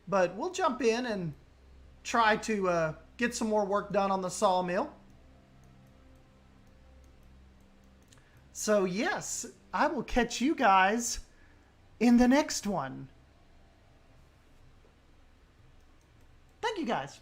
But we'll jump in and try to get some more work done on the sawmill. So yes, I will catch you guys in the next one. Thank you guys.